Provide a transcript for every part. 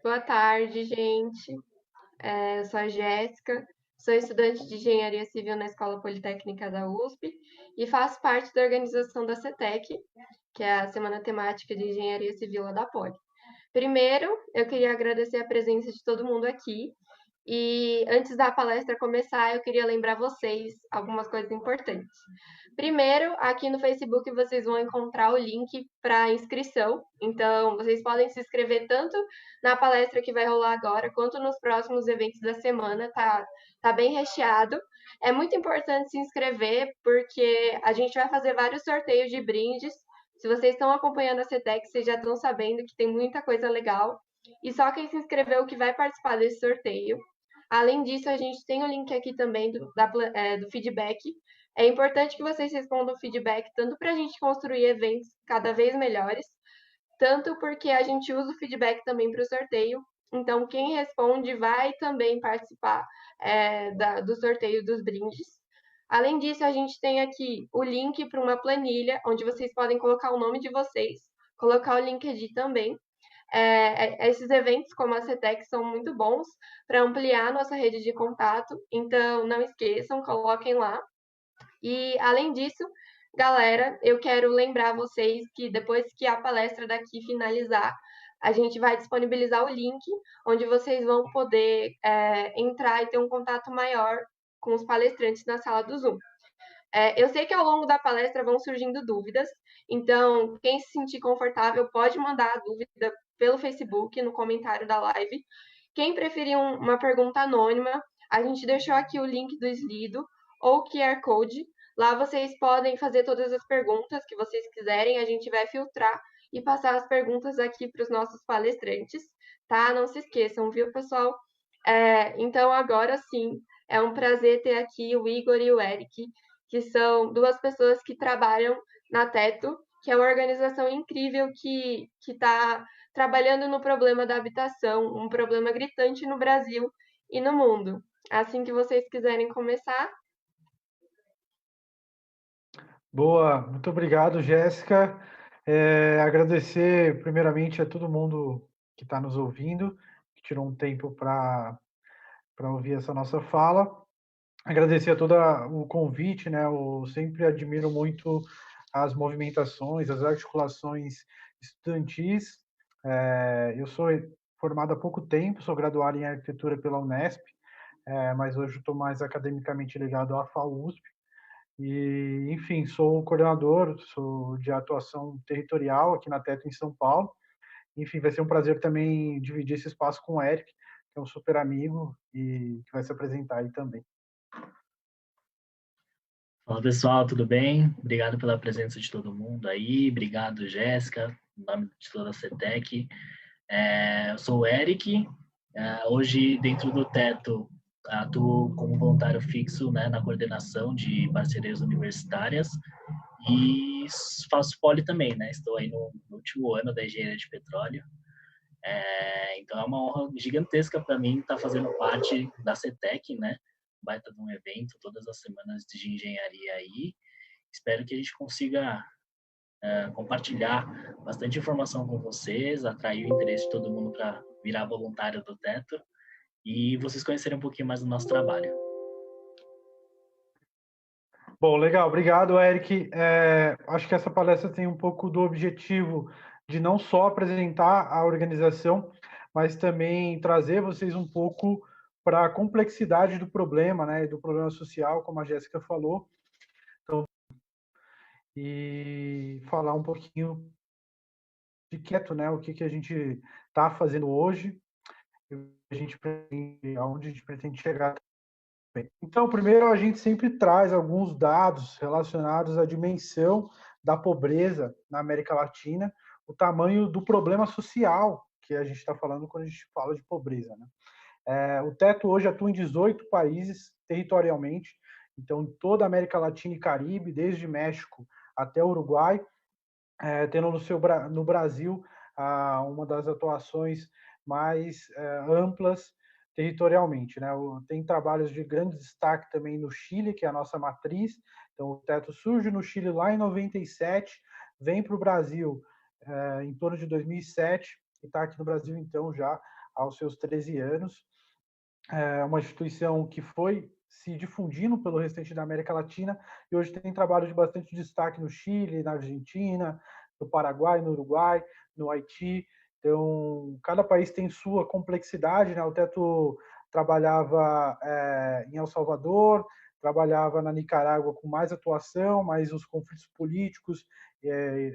Boa tarde, gente. Eu sou a Jéssica, sou estudante de Engenharia Civil na Escola Politécnica da USP e faço parte da organização da CETEC, que é a Semana Temática de Engenharia Civil lá da Poli. Primeiro, eu queria agradecer a presença de todo mundo aqui. E antes da palestra começar, eu queria lembrar vocês algumas coisas importantes. Primeiro, aqui no Facebook vocês vão encontrar o link para inscrição. Então, vocês podem se inscrever tanto na palestra que vai rolar agora, quanto nos próximos eventos da semana. Tá bem recheado. É muito importante se inscrever, porque a gente vai fazer vários sorteios de brindes. Se vocês estão acompanhando a CETEC, vocês já estão sabendo que tem muita coisa legal. E só quem se inscreveu que vai participar desse sorteio. Além disso, a gente tem o link aqui também do feedback. É importante que vocês respondam o feedback, tanto para a gente construir eventos cada vez melhores, tanto porque a gente usa o feedback também para o sorteio. Então, quem responde vai também participar do sorteio dos brindes. Além disso, a gente tem aqui o link para uma planilha, onde vocês podem colocar o nome de vocês, colocar o LinkedIn também. Esses eventos, como a CETEC, são muito bons para ampliar nossa rede de contato, então não esqueçam, coloquem lá. E, além disso, galera, eu quero lembrar vocês que depois que a palestra daqui finalizar, a gente vai disponibilizar o link onde vocês vão poder entrar e ter um contato maior com os palestrantes na sala do Zoom. Eu sei que ao longo da palestra vão surgindo dúvidas, então quem se sentir confortável pode mandar a dúvida pelo Facebook, no comentário da live. Quem preferir uma pergunta anônima, a gente deixou aqui o link do Slido ou o QR Code. Lá vocês podem fazer todas as perguntas que vocês quiserem, a gente vai filtrar e passar as perguntas aqui para os nossos palestrantes, tá? Não se esqueçam, viu, pessoal? Então, agora sim, é um prazer ter aqui o Igor e o Eric, que são duas pessoas que trabalham na Teto, que é uma organização incrível que está trabalhando no problema da habitação, um problema gritante no Brasil e no mundo. Assim que vocês quiserem começar. Boa, muito obrigado, Jéssica. Agradecer primeiramente a todo mundo que está nos ouvindo, que tirou um tempo para ouvir essa nossa fala. Agradecer a todo o convite, né? Eu sempre admiro muito as movimentações, as articulações estudantis. Eu sou formado há pouco tempo, sou graduado em arquitetura pela Unesp, mas hoje estou mais academicamente ligado à FAUSP. E, enfim, sou coordenador, sou de atuação territorial aqui na Teto em São Paulo. Enfim, vai ser um prazer também dividir esse espaço com o Eric, que é um super amigo e que vai se apresentar aí também. Fala pessoal, tudo bem? Obrigado pela presença de todo mundo aí, obrigado Jéssica, em nome de toda a CETEC. Eu sou o Eric, hoje dentro do Teto atuo como voluntário fixo, né, na coordenação de parcerias universitárias e faço poli também, né? Estou aí no último ano da engenharia de petróleo. Então é uma honra gigantesca para mim estar fazendo parte da CETEC, né? Baita de um evento todas as semanas de engenharia aí. Espero que a gente consiga compartilhar bastante informação com vocês, atrair o interesse de todo mundo para virar voluntário do Teto e vocês conhecerem um pouquinho mais do nosso trabalho. Bom, legal, obrigado, Eric. Acho que essa palestra tem um pouco do objetivo de não só apresentar a organização, mas também trazer vocês um pouco para a complexidade do problema, né, do problema social, como a Jéssica falou. Então, e falar um pouquinho de quieto, né, o que a gente está fazendo hoje, aonde a gente pretende chegar. Então, primeiro, a gente sempre traz alguns dados relacionados à dimensão da pobreza na América Latina, o tamanho do problema social que a gente está falando quando a gente fala de pobreza, né? O Teto hoje atua em 18 países territorialmente, então em toda a América Latina e Caribe, desde México até Uruguai, tendo no Brasil uma das atuações mais amplas territorialmente, né? Tem trabalhos de grande destaque também no Chile, que é a nossa matriz. Então, o Teto surge no Chile lá em 97, vem para o Brasil em torno de 2007, e está aqui no Brasil, então, já aos seus 13 anos. É uma instituição que foi se difundindo pelo restante da América Latina e hoje tem trabalho de bastante destaque no Chile, na Argentina, no Paraguai, no Uruguai, no Haiti. Então, cada país tem sua complexidade, né? O Teto trabalhava em El Salvador, trabalhava na Nicarágua com mais atuação, mas os conflitos políticos,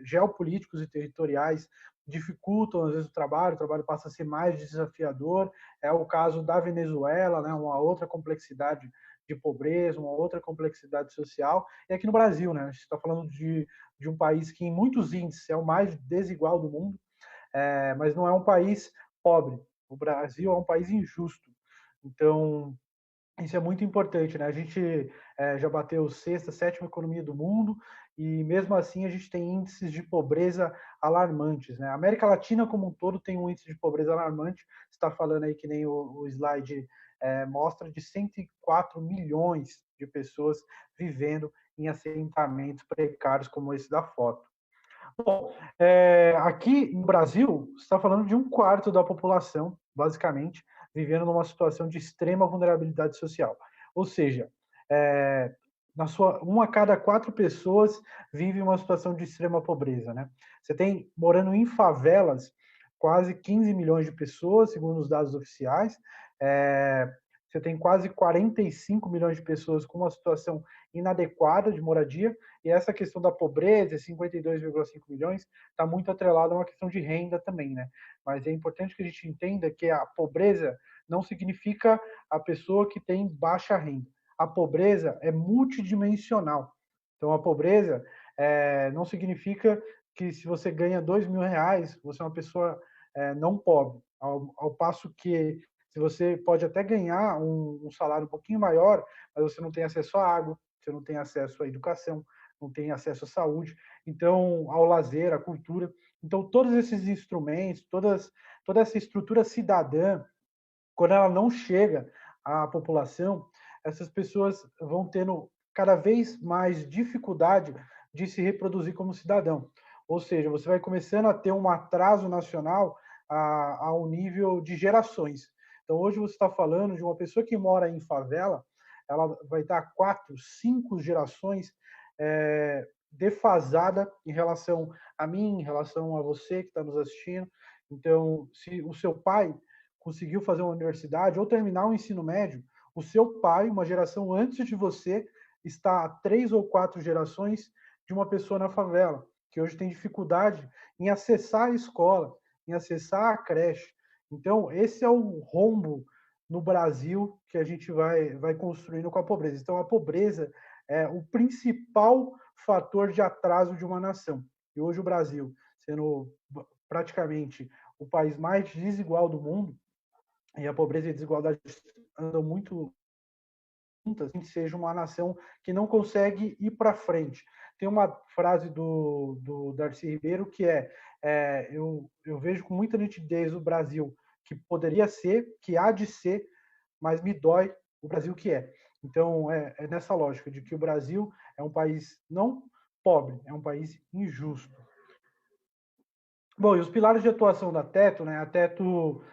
geopolíticos e territoriais dificultam, às vezes, o trabalho passa a ser mais desafiador. É o caso da Venezuela, né, uma outra complexidade de pobreza, uma outra complexidade social. E aqui no Brasil, né, a gente está falando de um país que, em muitos índices, é o mais desigual do mundo, mas não é um país pobre. O Brasil é um país injusto. Então, isso é muito importante, né? A gente já bateu sexta, sétima economia do mundo e mesmo assim a gente tem índices de pobreza alarmantes, né? A América Latina como um todo tem um índice de pobreza alarmante. Você está falando aí que nem o slide mostra, de 104 milhões de pessoas vivendo em assentamentos precários como esse da foto. Bom, aqui no Brasil, você está falando de um quarto da população, basicamente, vivendo numa situação de extrema vulnerabilidade social. Ou seja, uma a cada 4 pessoas vive uma situação de extrema pobreza, né? Você tem, morando em favelas, quase 15 milhões de pessoas, segundo os dados oficiais. Você tem quase 45 milhões de pessoas com uma situação inadequada de moradia, e essa questão da pobreza, 52,5 milhões, está muito atrelada a uma questão de renda também, né? Mas é importante que a gente entenda que a pobreza não significa a pessoa que tem baixa renda. A pobreza é multidimensional. Então, a pobreza não significa que se você ganha R$ 2.000, você é uma pessoa não pobre. Ao passo que se você pode até ganhar um salário um pouquinho maior, mas você não tem acesso à água, você não tem acesso à educação, não tem acesso à saúde, então ao lazer, à cultura. Então todos esses instrumentos, toda essa estrutura cidadã, quando ela não chega à população, essas pessoas vão tendo cada vez mais dificuldade de se reproduzir como cidadão. Ou seja, você vai começando a ter um atraso nacional ao nível de gerações. Então, hoje você está falando de uma pessoa que mora em favela, ela vai estar 4, 5 gerações defasada em relação a mim, em relação a você que está nos assistindo. Então, se o seu pai conseguiu fazer uma universidade ou terminar o ensino médio, o seu pai, uma geração antes de você, está a 3 ou 4 gerações de uma pessoa na favela, que hoje tem dificuldade em acessar a escola, em acessar a creche. Então, esse é o rombo no Brasil que a gente vai construindo com a pobreza. Então, a pobreza é o principal fator de atraso de uma nação. E hoje o Brasil, sendo praticamente o país mais desigual do mundo, e a pobreza e a desigualdade andam muito juntas, a gente seja uma nação que não consegue ir para frente. Tem uma frase do Darcy Ribeiro que eu vejo com muita nitidez o Brasil que poderia ser, que há de ser, mas me dói o Brasil que é. Então, é nessa lógica de que o Brasil é um país não pobre, é um país injusto. Bom, e os pilares de atuação da Teto, né? A Teto,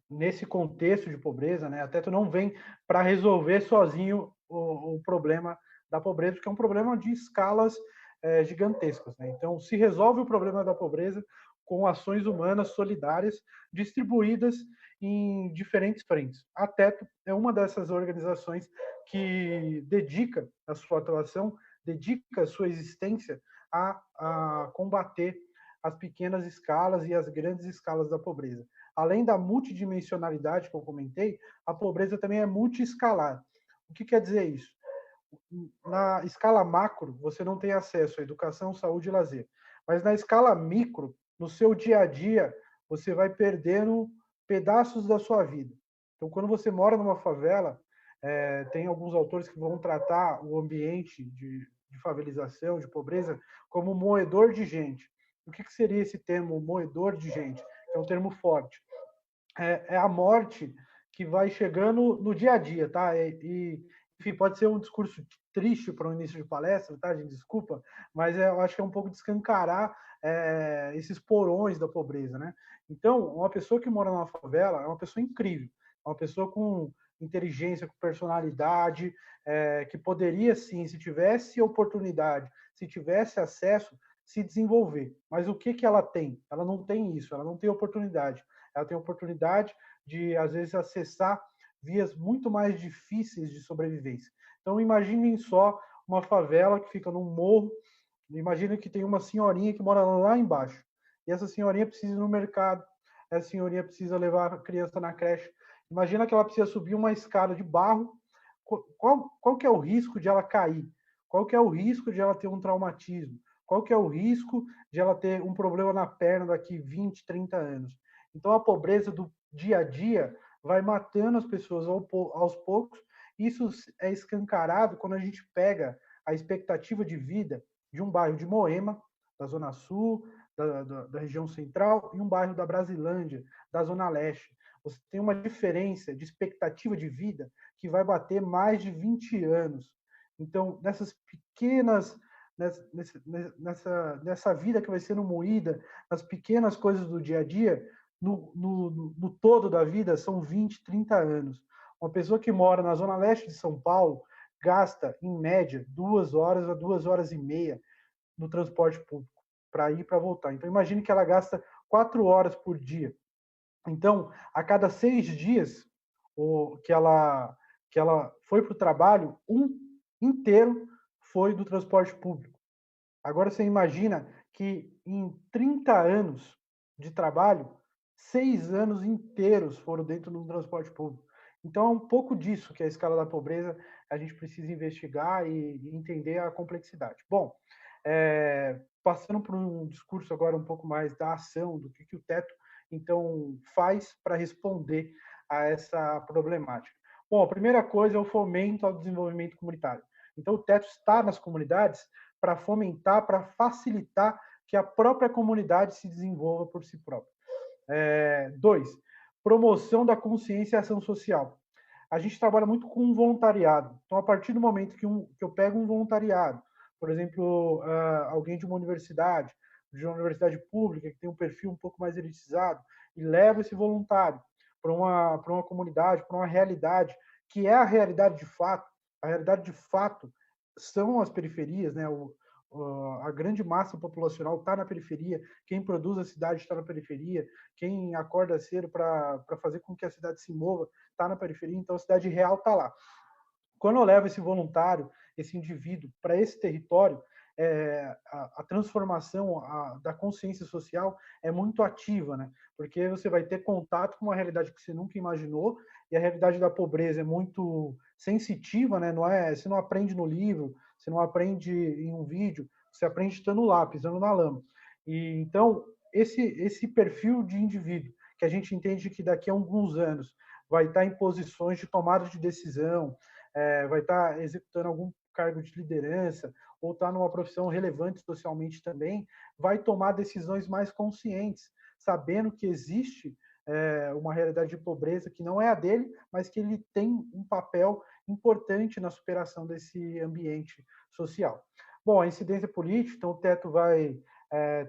nesse contexto de pobreza, né? A Teto não vem para resolver sozinho o problema da pobreza, porque é um problema de escalas gigantescas, né? Então, se resolve o problema da pobreza com ações humanas solidárias distribuídas em diferentes frentes. A Teto é uma dessas organizações que dedica a sua atuação, dedica a sua existência a combater as pequenas escalas e as grandes escalas da pobreza. Além da multidimensionalidade que eu comentei, a pobreza também é multiescalar. O que quer dizer isso? Na escala macro, você não tem acesso à educação, saúde e lazer. Mas na escala micro, no seu dia a dia, você vai perdendo pedaços da sua vida. Então, quando você mora numa favela, tem alguns autores que vão tratar o ambiente de favelização, de pobreza, como moedor de gente. O que seria esse termo moedor de gente? É um termo forte. É a morte que vai chegando no dia a dia, tá? Enfim, pode ser um discurso triste para o início de palestra, tá, gente? Desculpa, mas eu acho que é um pouco de escancarar esses porões da pobreza, né? Então, uma pessoa que mora numa favela é uma pessoa incrível, uma pessoa com inteligência, com personalidade, que poderia, sim, se tivesse oportunidade, se tivesse acesso, se desenvolver. Mas o que que ela tem? Ela não tem isso, ela não tem oportunidade. Ela tem oportunidade de, às vezes, acessar vias muito mais difíceis de sobrevivência. Então, imaginem só uma favela que fica num morro. Imagina que tem uma senhorinha que mora lá embaixo. E essa senhorinha precisa ir no mercado, essa senhorinha precisa levar a criança na creche. Imagina que ela precisa subir uma escada de barro. Qual que é o risco de ela cair? Qual que é o risco de ela ter um traumatismo? Qual que é o risco de ela ter um problema na perna daqui 20, 30 anos? Então, a pobreza do dia a dia vai matando as pessoas aos poucos. Isso é escancarado quando a gente pega a expectativa de vida de um bairro de Moema, da Zona Sul, da região central, e um bairro da Brasilândia, da Zona Leste. Você tem uma diferença de expectativa de vida que vai bater mais de 20 anos. Então, nessas pequenas, nessa vida que vai sendo moída, nas pequenas coisas do dia a dia, no todo da vida, são 20, 30 anos. Uma pessoa que mora na Zona Leste de São Paulo gasta, em média, 2 horas a 2 horas e meia no transporte público para ir e para voltar. Então, imagine que ela gasta 4 horas por dia. Então, a cada 6 dias que ela foi para o trabalho, um inteiro foi do transporte público. Agora, você imagina que em 30 anos de trabalho, 6 anos inteiros foram dentro do transporte público. Então, é um pouco disso que a escala da pobreza a gente precisa investigar e entender a complexidade. Bom, passando por um discurso agora um pouco mais da ação, do que o teto, então, faz para responder a essa problemática. Bom, a primeira coisa é o fomento ao desenvolvimento comunitário. Então, o teto está nas comunidades para fomentar, para facilitar que a própria comunidade se desenvolva por si própria. 2, promoção da consciência e ação social. A gente trabalha muito com voluntariado. Então, a partir do momento que eu pego um voluntariado, por exemplo, alguém de uma universidade pública, que tem um perfil um pouco mais elitizado, e levo esse voluntário para uma comunidade, para uma realidade, que é a realidade de fato. A realidade de fato são as periferias, né? A grande massa populacional está na periferia, quem produz a cidade está na periferia, quem acorda cedo para fazer com que a cidade se mova está na periferia, então a cidade real está lá. Quando eu levo esse voluntário, esse indivíduo para esse território, a transformação da consciência social é muito ativa, né? Porque você vai ter contato com uma realidade que você nunca imaginou, e a realidade da pobreza é muito sensitiva, né? Você não aprende no livro, você não aprende em um vídeo, você aprende estando lá, pisando na lama. E então esse perfil de indivíduo que a gente entende que daqui a alguns anos vai estar em posições de tomada de decisão, vai estar executando algum cargo de liderança ou está numa profissão relevante socialmente também, vai tomar decisões mais conscientes, sabendo que existe uma realidade de pobreza que não é a dele, mas que ele tem um papel importante na superação desse ambiente social. Bom, a incidência política, então o teto vai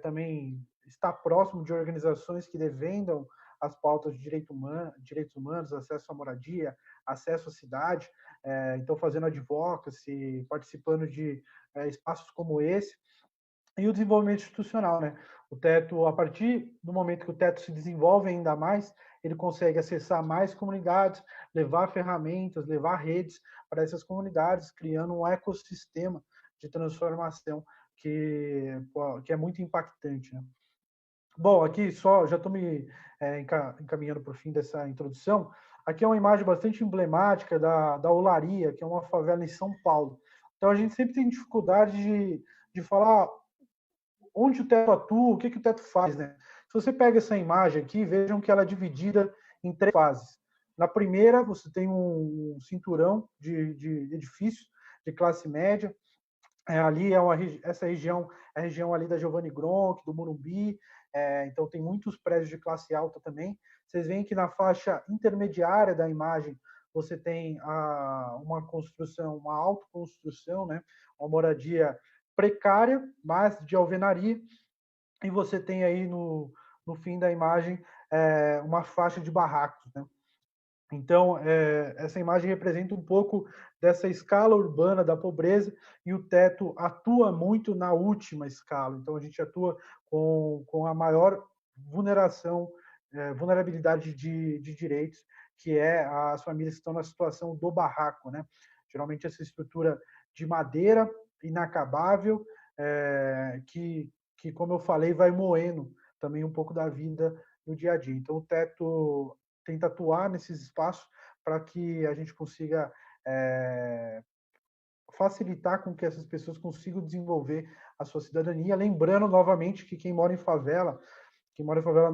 também estar próximo de organizações que defendam as pautas de direitos humanos, acesso à moradia, acesso à cidade, então fazendo advocacy, participando de espaços como esse, e o desenvolvimento institucional, né? O teto, a partir do momento que o teto se desenvolve ainda mais, ele consegue acessar mais comunidades, levar ferramentas, levar redes para essas comunidades, criando um ecossistema de transformação que é muito impactante, né? Bom, aqui só já estou me encaminhando para o fim dessa introdução. Aqui é uma imagem bastante emblemática da Olaria, que é uma favela em São Paulo. Então a gente sempre tem dificuldade de falar onde o teto atua, o que o teto faz, né? Se você pega essa imagem aqui, vejam que ela é dividida em 3 fases. Na primeira, você tem um cinturão de edifícios de classe média. Ali essa região é a região ali da Giovanni Gronchi, do Morumbi, então tem muitos prédios de classe alta também. Vocês veem que na faixa intermediária da imagem você tem uma construção, uma autoconstrução, né? Uma moradia precária, mas de alvenaria. e você tem aí no fim da imagem uma faixa de barracos, né? Então, essa imagem representa um pouco dessa escala urbana da pobreza, e o teto atua muito na última escala. Então, a gente atua com a maior vulnerabilidade de direitos, que é as famílias que estão na situação do barraco, né? Geralmente, essa estrutura de madeira inacabável, que, como eu falei, vai moendo também um pouco da vida no dia a dia. Então, o teto tenta atuar nesses espaços para que a gente consiga facilitar com que essas pessoas consigam desenvolver a sua cidadania. Lembrando novamente que quem mora em favela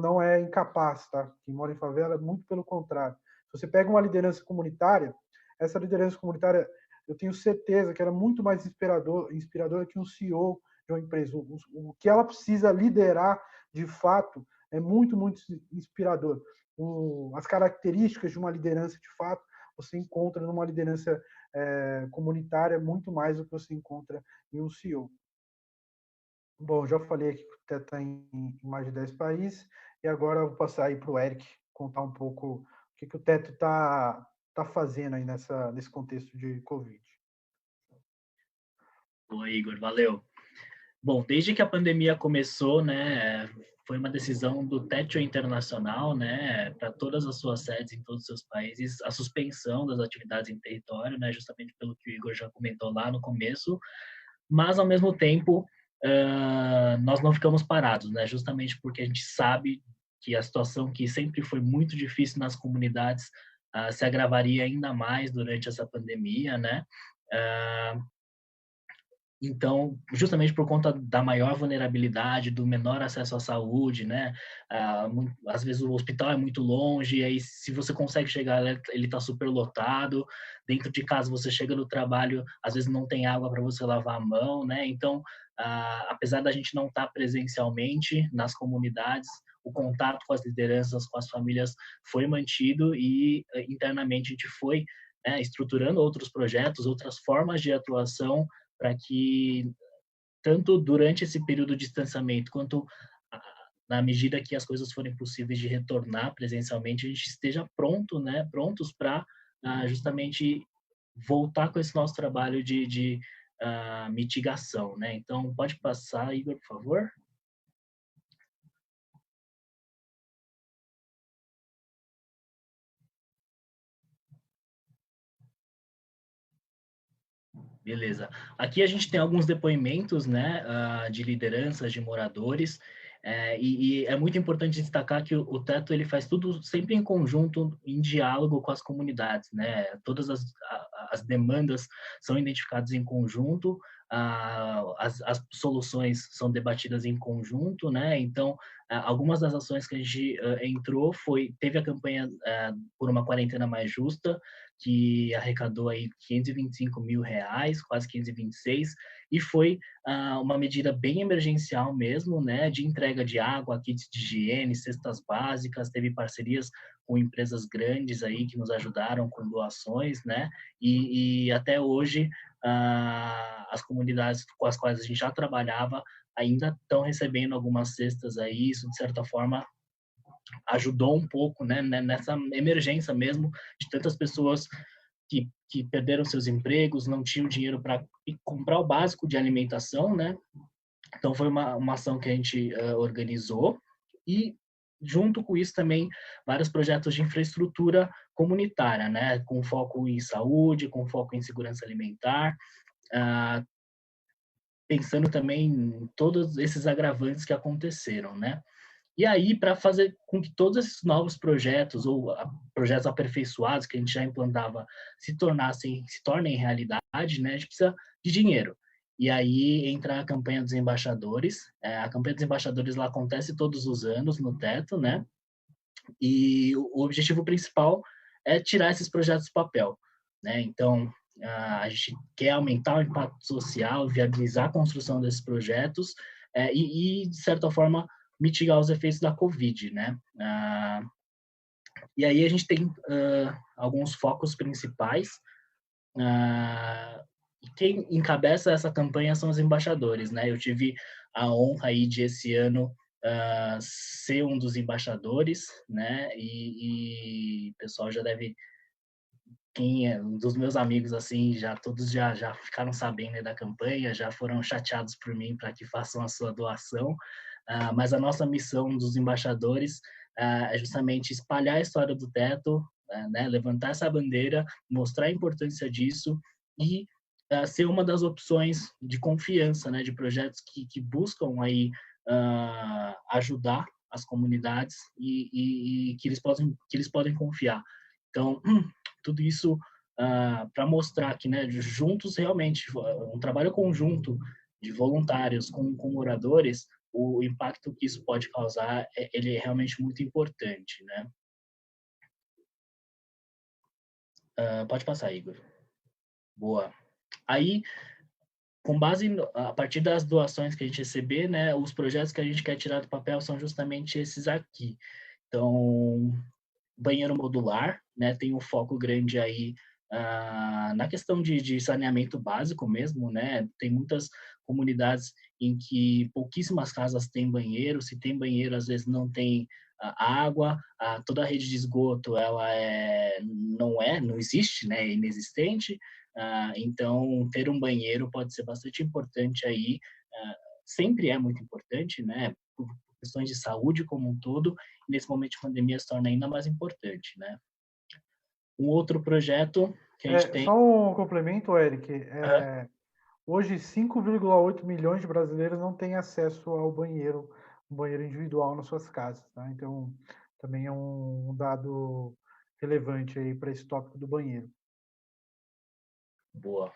não é incapaz, tá? Quem mora em favela é muito pelo contrário. Se você pega uma liderança comunitária, essa liderança comunitária, eu tenho certeza que era muito mais inspiradora que um CEO de uma empresa. O que ela precisa liderar, de fato, é muito, muito inspirador. As características de uma liderança, de fato, você encontra numa liderança comunitária muito mais do que você encontra em um CEO. Bom, já falei aqui que o TED está em mais de 10 países, e agora eu vou passar aí para o Eric contar um pouco o que o TED está fazendo aí nesse contexto de Covid. Oi, Igor, valeu. Bom, desde que a pandemia começou, né, foi uma decisão do Techo Internacional, né, para todas as suas sedes em todos os seus países, a suspensão das atividades em território, né, justamente pelo que o Igor já comentou lá no começo, mas ao mesmo tempo nós não ficamos parados, né, justamente porque a gente sabe que a situação que sempre foi muito difícil nas comunidades se agravaria ainda mais durante essa pandemia, né. Então, justamente por conta da maior vulnerabilidade, do menor acesso à saúde, né? Às vezes o hospital é muito longe, e aí se você consegue chegar, ele está super lotado. Dentro de casa você chega no trabalho, às vezes não tem água para você lavar a mão, né? Então, apesar da gente não estar presencialmente nas comunidades, o contato com as lideranças, com as famílias foi mantido, e internamente a gente foi, né, estruturando outros projetos, outras formas de atuação, para que, tanto durante esse período de distanciamento, quanto na medida que as coisas forem possíveis de retornar presencialmente, a gente esteja pronto, né, prontos para justamente voltar com esse nosso trabalho de mitigação, né? Então, pode passar, Igor, por favor. Beleza. Aqui a gente tem alguns depoimentos, né, de lideranças, de moradores, e é muito importante destacar que o Teto ele faz tudo sempre em conjunto, em diálogo com as comunidades, né? Todas as demandas são identificadas em conjunto, as soluções são debatidas em conjunto, né? Então, algumas das ações que a gente entrou teve a campanha por uma quarentena mais justa, que arrecadou aí R$525 mil, quase 526, e foi uma medida bem emergencial mesmo, né, de entrega de água, kits de higiene, cestas básicas, teve parcerias com empresas grandes aí que nos ajudaram com doações, né, e até hoje as comunidades com as quais a gente já trabalhava ainda estão recebendo algumas cestas aí, isso de certa forma ajudou um pouco, né, nessa emergência mesmo, de tantas pessoas que perderam seus empregos, não tinham dinheiro para comprar o básico de alimentação, né? Então foi uma ação que a gente organizou, e junto com isso também vários projetos de infraestrutura comunitária, né? Com foco em saúde, com foco em segurança alimentar, pensando também em todos esses agravantes que aconteceram, né? E aí, para fazer com que todos esses novos projetos, ou projetos aperfeiçoados que a gente já implantava, se tornem realidade, né, a gente precisa de dinheiro. E aí entra a campanha dos embaixadores. A campanha dos embaixadores lá acontece todos os anos no Teto, né? E o objetivo principal é tirar esses projetos do papel, né? Então, a gente quer aumentar o impacto social, viabilizar a construção desses projetos, de certa forma, mitigar os efeitos da Covid, né? E aí a gente tem alguns focos principais. E quem encabeça essa campanha são os embaixadores, né? Eu tive a honra aí de esse ano ser um dos embaixadores, né? E o pessoal já deve, quem é um dos meus amigos assim, já todos já ficaram sabendo, né, da campanha, já foram chateados por mim para que façam a sua doação. Mas a nossa missão dos embaixadores é justamente espalhar a história do teto, né, levantar essa bandeira, mostrar a importância disso e ser uma das opções de confiança, né, de projetos que buscam aí ajudar as comunidades e que eles podem confiar. Então, tudo isso para mostrar que, né, juntos realmente, um trabalho conjunto de voluntários com moradores, o impacto que isso pode causar, ele é realmente muito importante, né? Pode passar, Igor. Boa. Aí, com base a partir das doações que a gente receber, né, os projetos que a gente quer tirar do papel são justamente esses aqui. Então, banheiro modular, né, tem um foco grande aí na questão de saneamento básico mesmo, né? Tem muitas comunidades em que pouquíssimas casas têm banheiro, se tem banheiro às vezes não tem água, toda a rede de esgoto ela não existe, né? É inexistente. Então ter um banheiro pode ser bastante importante aí, sempre é muito importante, né? Por questões de saúde como um todo, e nesse momento de pandemia se torna ainda mais importante, né? Um outro projeto que a gente tem... Só um complemento, Eric. Aham. Hoje, 5,8 milhões de brasileiros não têm acesso ao banheiro, um banheiro individual nas suas casas, tá? Então, também é um dado relevante aí para esse tópico do banheiro. Boa.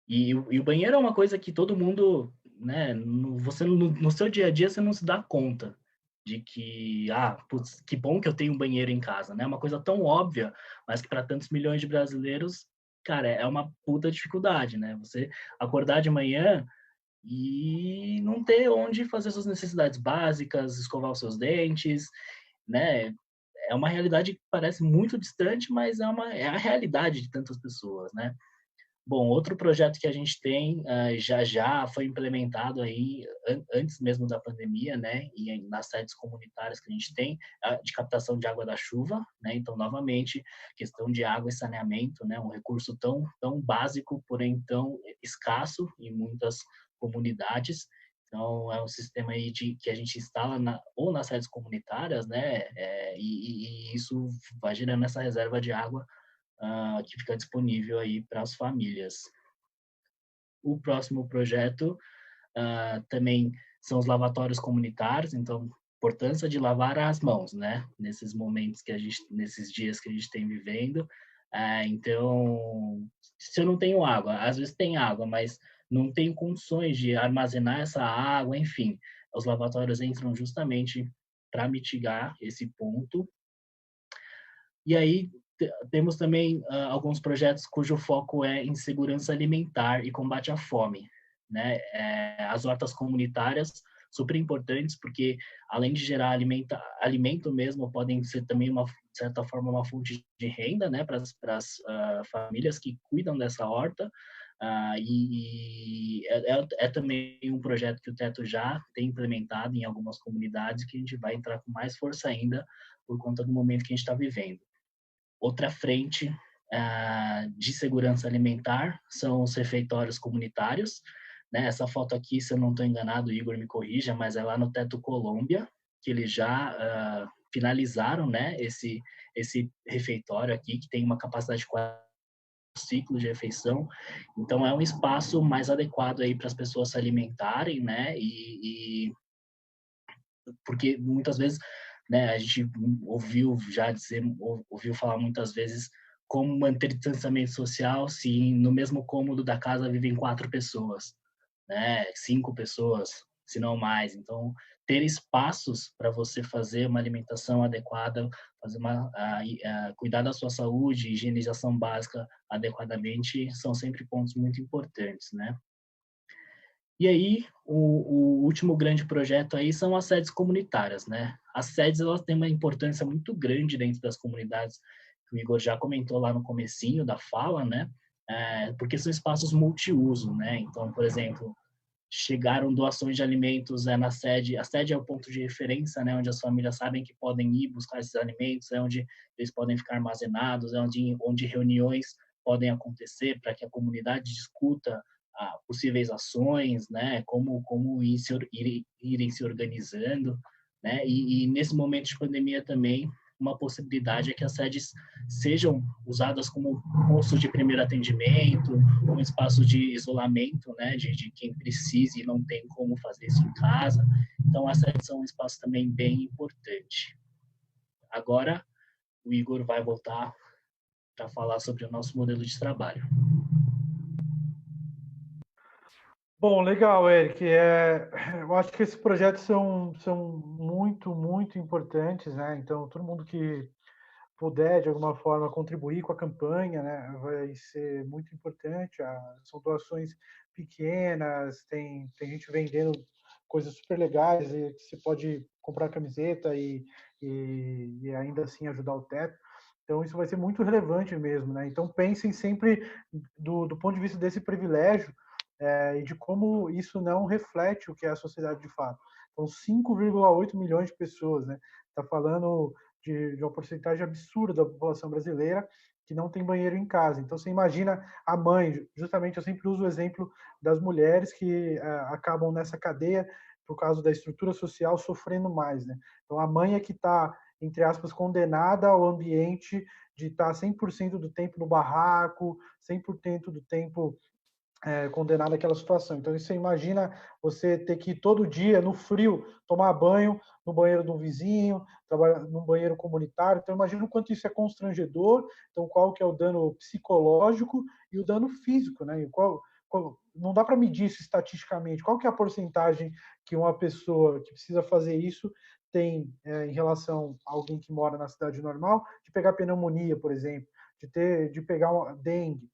E o banheiro é uma coisa que todo mundo, né, você no seu dia a dia você não se dá conta de que, putz, que bom que eu tenho um banheiro em casa, né? É uma coisa tão óbvia, mas que para tantos milhões de brasileiros, cara, é uma puta dificuldade, né? Você acordar de manhã e não ter onde fazer suas necessidades básicas, escovar os seus dentes, né? É uma realidade que parece muito distante, mas é a realidade de tantas pessoas, né? Bom, outro projeto que a gente tem já foi implementado aí antes mesmo da pandemia, né? E nas sedes comunitárias que a gente tem, de captação de água da chuva, né? Então, novamente, questão de água e saneamento, né? Um recurso tão básico, porém tão escasso em muitas comunidades. Então, é um sistema aí que a gente instala ou nas sedes comunitárias, né? E isso vai gerando essa reserva de água que fica disponível aí para as famílias. O próximo projeto também são os lavatórios comunitários, então importância de lavar as mãos, né? Nesses momentos nesses dias que a gente tem vivendo. Então, se eu não tenho água, às vezes tem água, mas não tenho condições de armazenar essa água, enfim, os lavatórios entram justamente para mitigar esse ponto. E aí temos também alguns projetos cujo foco é em segurança alimentar e combate à fome, né? As hortas comunitárias super importantes porque além de gerar alimento mesmo, podem ser também de certa forma uma fonte de renda, né, para as famílias que cuidam dessa horta. É também um projeto que o Teto já tem implementado em algumas comunidades que a gente vai entrar com mais força ainda por conta do momento que a gente está vivendo. Outra frente de segurança alimentar são os refeitórios comunitários. Né? Essa foto aqui, se eu não estou enganado, o Igor me corrija, mas é lá no Teto Colômbia, que eles já finalizaram, né, esse refeitório aqui, que tem uma capacidade de 4 ciclos de refeição. Então, é um espaço mais adequado aí para as pessoas se alimentarem, né? Porque muitas vezes, né, a gente ouviu falar muitas vezes como manter distanciamento social se no mesmo cômodo da casa vivem 4 pessoas, né, 5 pessoas, se não mais. Então, ter espaços para você fazer uma alimentação adequada, fazer cuidar da sua saúde, higienização básica adequadamente, são sempre pontos muito importantes, né? E aí, o último grande projeto aí são as sedes comunitárias, né? As sedes, elas têm uma importância muito grande dentro das comunidades, que o Igor já comentou lá no comecinho da fala, né? Porque são espaços multiuso, né? Então, por exemplo, chegaram doações de alimentos na sede. A sede é o ponto de referência, né, onde as famílias sabem que podem ir buscar esses alimentos, é onde eles podem ficar armazenados, é onde reuniões podem acontecer para que a comunidade discuta possíveis ações, né, como irem se organizando, né, e nesse momento de pandemia também uma possibilidade é que as sedes sejam usadas como postos de primeiro atendimento, um espaço de isolamento, né, de quem precise e não tem como fazer isso em casa. Então, as sedes são um espaço também bem importante. Agora, o Igor vai voltar para falar sobre o nosso modelo de trabalho. Bom, legal, Eric. Eu acho que esses projetos são muito, muito importantes, né? Então, todo mundo que puder, de alguma forma, contribuir com a campanha, né, vai ser muito importante. São doações pequenas, tem gente vendendo coisas super legais, e você pode comprar camiseta e ainda assim ajudar o teto. Então, isso vai ser muito relevante mesmo, né? Então, pensem sempre do ponto de vista desse privilégio, e de como isso não reflete o que é a sociedade de fato. Então, 5,8 milhões de pessoas, né? Está falando de uma porcentagem absurda da população brasileira que não tem banheiro em casa. Então, você imagina a mãe, justamente eu sempre uso o exemplo das mulheres que acabam nessa cadeia, por causa da estrutura social, sofrendo mais, né? Então, a mãe é que está, entre aspas, condenada ao ambiente de estar 100% do tempo no barraco, 100% do tempo condenado àquela situação. Então, você imagina você ter que ir todo dia, no frio, tomar banho no banheiro de um vizinho, trabalhar num banheiro comunitário. Então, imagina o quanto isso é constrangedor. Então, qual que é o dano psicológico e o dano físico, né? Não dá para medir isso estatisticamente. Qual que é a porcentagem que uma pessoa que precisa fazer isso tem em relação a alguém que mora na cidade normal, de pegar pneumonia, por exemplo, de pegar uma dengue,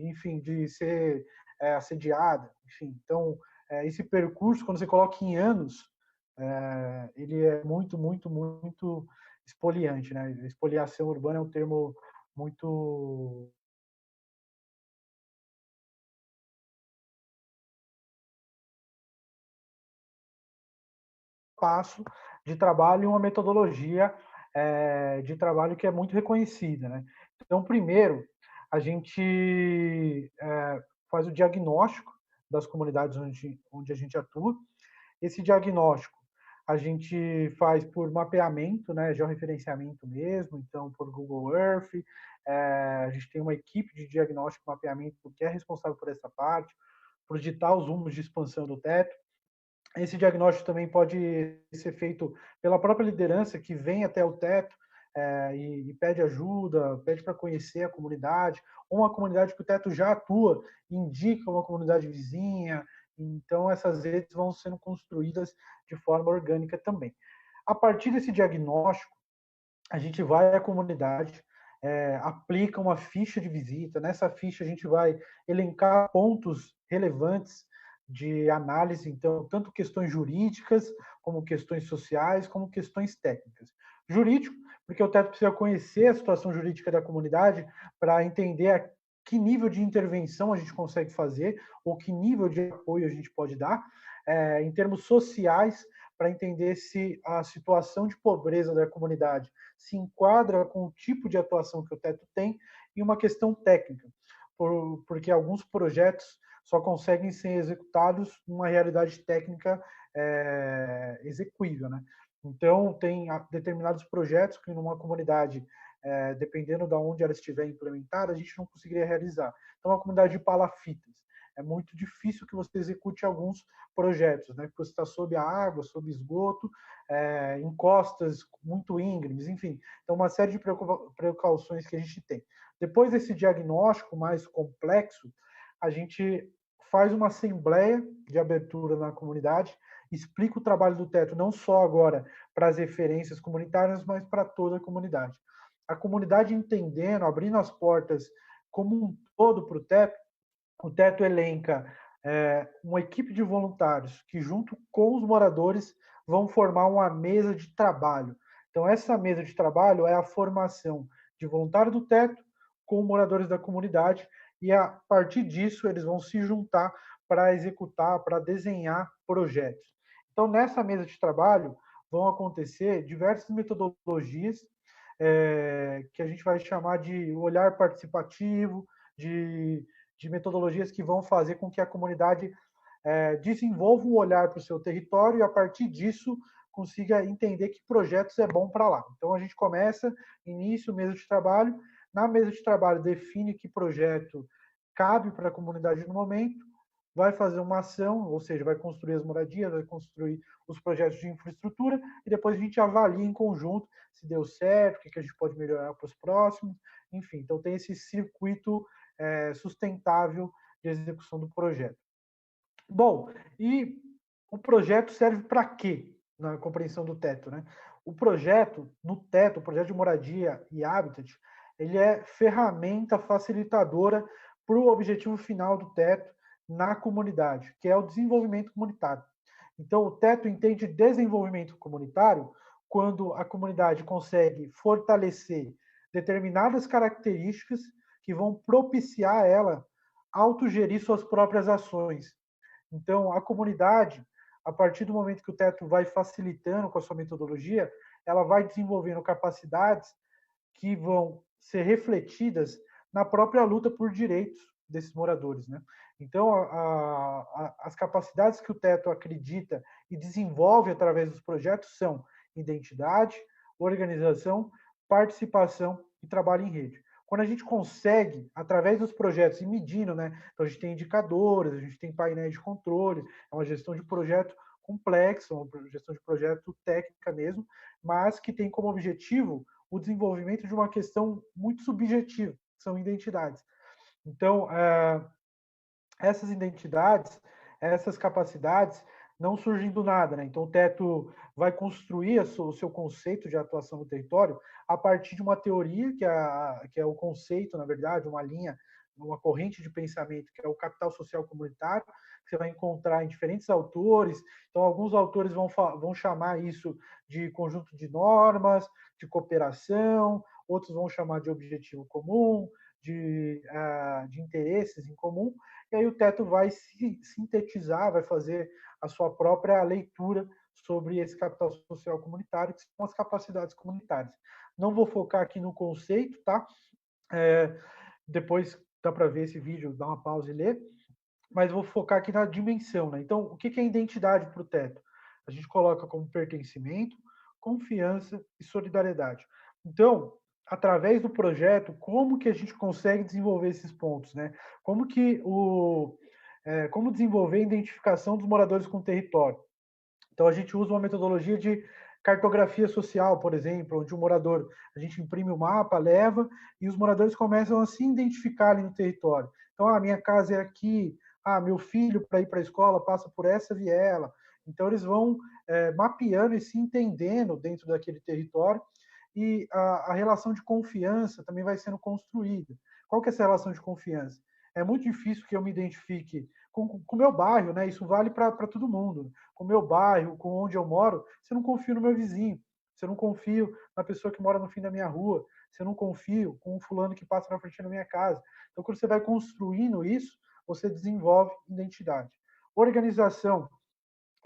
enfim, de ser assediada, enfim. Então, esse percurso, quando você coloca em anos, ele é muito, muito, muito expoliante, né? Expoliação urbana é um termo muito passo de trabalho e uma metodologia de trabalho que é muito reconhecida, né? Então, primeiro, a gente faz o diagnóstico das comunidades onde a gente atua. Esse diagnóstico a gente faz por mapeamento, né, georreferenciamento mesmo, então por Google Earth. A gente tem uma equipe de diagnóstico e mapeamento que é responsável por essa parte, por ditar os rumos de expansão do teto. Esse diagnóstico também pode ser feito pela própria liderança que vem até o teto e pede ajuda, pede para conhecer a comunidade, ou uma comunidade que o teto já atua, indica uma comunidade vizinha. Então, essas redes vão sendo construídas de forma orgânica também. A partir desse diagnóstico, a gente vai à comunidade, aplica uma ficha de visita. Nessa ficha, a gente vai elencar pontos relevantes de análise, então, tanto questões jurídicas, como questões sociais, como questões técnicas. Jurídico, porque o teto precisa conhecer a situação jurídica da comunidade para entender a que nível de intervenção a gente consegue fazer, ou que nível de apoio a gente pode dar. Em termos sociais, para entender se a situação de pobreza da comunidade se enquadra com o tipo de atuação que o teto tem, e uma questão técnica, porque alguns projetos só conseguem ser executados numa realidade técnica execuível, né? Então, tem determinados projetos que numa comunidade, dependendo de onde ela estiver implementada, a gente não conseguiria realizar. Então, a comunidade de palafitas, é muito difícil que você execute alguns projetos, né? Porque você está sob a água, sob esgoto, em costas muito íngremes, enfim. Então, uma série de precauções que a gente tem. Depois desse diagnóstico mais complexo, a gente faz uma assembleia de abertura na comunidade, explica o trabalho do teto, não só agora para as referências comunitárias, mas para toda a comunidade. A comunidade entendendo, abrindo as portas como um todo para o teto elenca uma equipe de voluntários que, junto com os moradores, vão formar uma mesa de trabalho. Então, essa mesa de trabalho é a formação de voluntário do teto com moradores da comunidade, e a partir disso eles vão se juntar para executar, para desenhar projetos. Então, nessa mesa de trabalho, vão acontecer diversas metodologias que a gente vai chamar de olhar participativo, de metodologias que vão fazer com que a comunidade desenvolva um olhar para o seu território e, a partir disso, consiga entender que projetos é bom para lá. Então, a gente começa, início, mesa de trabalho. Na mesa de trabalho, define que projeto cabe para a comunidade no momento, vai fazer uma ação, ou seja, vai construir as moradias, vai construir os projetos de infraestrutura, e depois a gente avalia em conjunto se deu certo, o que a gente pode melhorar para os próximos, enfim. Então, tem esse circuito sustentável de execução do projeto. Bom, e o projeto serve para quê na compreensão do teto, né? O projeto, no teto, o projeto de moradia e habitat, ele é ferramenta facilitadora para o objetivo final do teto na comunidade, que é o desenvolvimento comunitário. Então, o teto entende desenvolvimento comunitário quando a comunidade consegue fortalecer determinadas características que vão propiciar ela autogerir suas próprias ações. Então, a comunidade, a partir do momento que o teto vai facilitando com a sua metodologia, ela vai desenvolvendo capacidades que vão ser refletidas na própria luta por direitos desses moradores, né? Então, as capacidades que o teto acredita e desenvolve através dos projetos são identidade, organização, participação e trabalho em rede. Quando a gente consegue, através dos projetos, ir medindo, né? Então, a gente tem indicadores, a gente tem painéis de controle, é uma gestão de projeto complexa, uma gestão de projeto técnica mesmo, mas que tem como objetivo o desenvolvimento de uma questão muito subjetiva, que são identidades. Então, essas identidades, essas capacidades não surgem do nada, né? Então, o teto vai construir o seu conceito de atuação no território a partir de uma teoria, que é o conceito, na verdade, uma linha, uma corrente de pensamento, que é o capital social comunitário, que você vai encontrar em diferentes autores. Então, alguns autores vão chamar isso de conjunto de normas, de cooperação, outros vão chamar de objetivo comum, de interesses em comum, e aí o teto vai se sintetizar, vai fazer a sua própria leitura sobre esse capital social comunitário, que são as capacidades comunitárias. Não vou focar aqui no conceito, tá? Depois dá para ver esse vídeo, dá uma pausa e ler, mas vou focar aqui na dimensão, né? Então, o que é identidade para o teto? A gente coloca como pertencimento, confiança e solidariedade. Então, através do projeto, como que a gente consegue desenvolver esses pontos, né? Como desenvolver a identificação dos moradores com o território? Então, a gente usa uma metodologia de cartografia social, por exemplo, onde o morador, a gente imprime o mapa, leva, e os moradores começam a se identificar ali no território. Então, minha casa é aqui, meu filho, para ir para a escola, passa por essa viela. Então, eles vão mapeando e se entendendo dentro daquele território, e a relação de confiança também vai sendo construída. Qual que é essa relação de confiança? É muito difícil que eu me identifique com o meu bairro, né? Isso vale para todo mundo. Com o meu bairro, com onde eu moro, se eu não confio no meu vizinho, se eu não confio na pessoa que mora no fim da minha rua, se eu não confio com um fulano que passa na frente da minha casa. Então, quando você vai construindo isso, você desenvolve identidade. Organização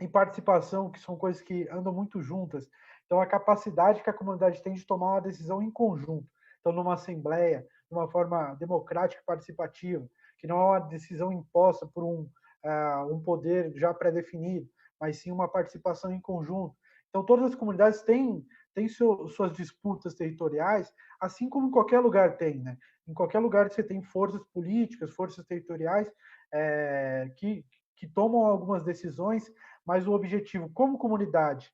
e participação, que são coisas que andam muito juntas. Então, a capacidade que a comunidade tem de tomar uma decisão em conjunto. Então, numa assembleia, de uma forma democrática e participativa, que não é uma decisão imposta por um poder já pré-definido, mas sim uma participação em conjunto. Então, todas as comunidades têm suas disputas territoriais, assim como em qualquer lugar tem, né? Em qualquer lugar você tem forças políticas, forças territoriais que tomam algumas decisões, mas o objetivo, como comunidade,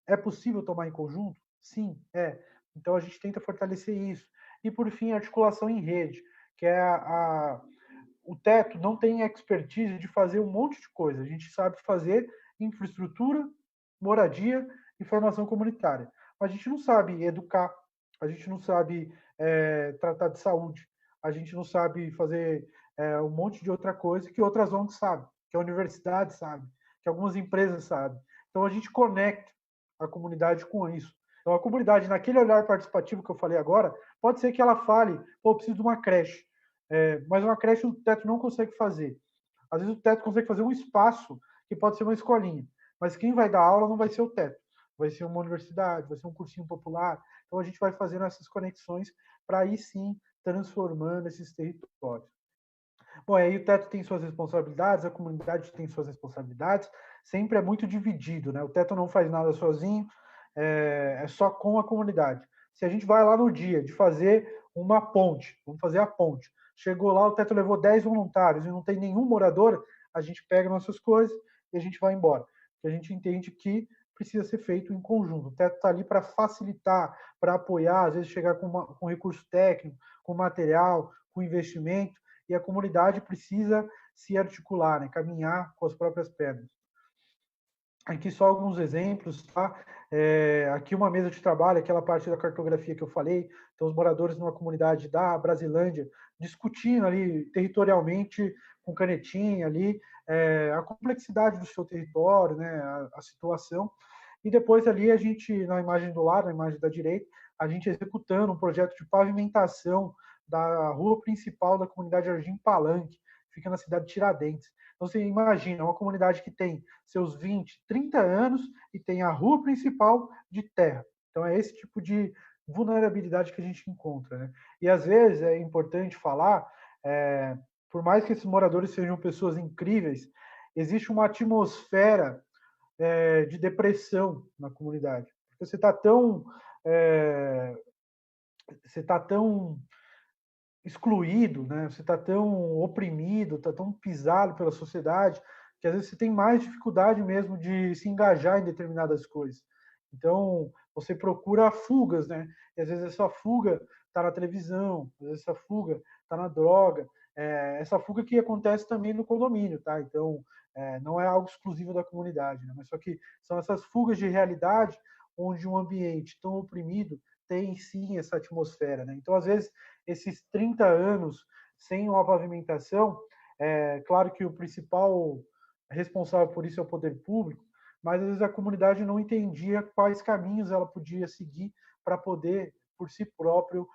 é possível tomar em conjunto? Sim, é. Então a gente tenta fortalecer isso. E por fim, a articulação em rede, que é o teto não tem expertise de fazer um monte de coisa. A gente sabe fazer infraestrutura, moradia e formação comunitária. Mas a gente não sabe educar, a gente não sabe tratar de saúde, a gente não sabe fazer um monte de outra coisa que outras ONGs sabem, que a universidade sabe, que algumas empresas sabem. Então a gente conecta a comunidade com isso. Então a comunidade, naquele olhar participativo que eu falei agora, pode ser que ela fale, eu preciso de uma creche. Mas uma creche o teto não consegue fazer. Às vezes o teto consegue fazer um espaço que pode ser uma escolinha, mas quem vai dar aula não vai ser o teto, vai ser uma universidade, vai ser um cursinho popular. Então a gente vai fazendo essas conexões para aí sim transformando esses territórios. Bom, aí o teto tem suas responsabilidades, a comunidade tem suas responsabilidades, sempre é muito dividido, né? O teto não faz nada sozinho, é só com a comunidade. Se a gente vai lá no dia de fazer uma ponte, vamos fazer a ponte, chegou lá, o teto levou 10 voluntários e não tem nenhum morador, a gente pega nossas coisas e a gente vai embora. Porque a gente entende que precisa ser feito em conjunto. O teto está ali para facilitar, para apoiar, às vezes chegar com recurso técnico, com material, com investimento, e a comunidade precisa se articular, né, caminhar com as próprias pernas. Aqui só alguns exemplos, tá? Aqui uma mesa de trabalho, aquela parte da cartografia que eu falei, então os moradores numa comunidade da Brasilândia discutindo ali territorialmente, com canetinha ali, a complexidade do seu território, né, a situação, e depois ali a gente, na imagem do lado, na imagem da direita, a gente executando um projeto de pavimentação da rua principal da comunidade Jardim Palanque, fica na cidade de Tiradentes. Então, você imagina, uma comunidade que tem seus 20, 30 anos e tem a rua principal de terra. Então, é esse tipo de vulnerabilidade que a gente encontra, né? E, às vezes, é importante falar, por mais que esses moradores sejam pessoas incríveis, existe uma atmosfera de depressão na comunidade. Porque você está tão... você está tão excluído, né? Você está tão oprimido, está tão pisado pela sociedade, que às vezes você tem mais dificuldade mesmo de se engajar em determinadas coisas. Então, você procura fugas, né? E às vezes essa fuga está na televisão, às vezes essa fuga está na droga, essa fuga que acontece também no condomínio, tá? Então, não é algo exclusivo da comunidade, né? Mas só que são essas fugas de realidade onde um ambiente tão oprimido tem sim essa atmosfera, né? Então, às vezes, esses 30 anos sem uma pavimentação, claro que o principal responsável por isso é o poder público, mas às vezes a comunidade não entendia quais caminhos ela podia seguir para poder, por si próprio,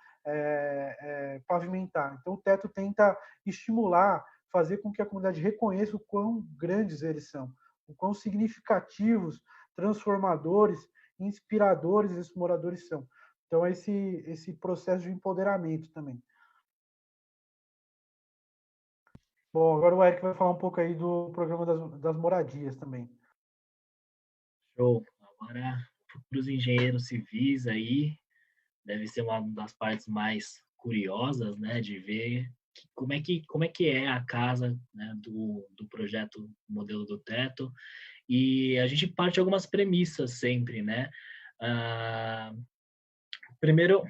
pavimentar. Então, o teto tenta estimular, fazer com que a comunidade reconheça o quão grandes eles são, o quão significativos, transformadores, inspiradores esses moradores são. Então, esse processo de empoderamento também. Bom, agora o Eric vai falar um pouco aí do programa das moradias também. Show. Agora, para os engenheiros civis aí, deve ser uma das partes mais curiosas, né, de ver como é que é a casa, né, do projeto Modelo do Teto. E a gente parte de algumas premissas sempre, né? Primeiro,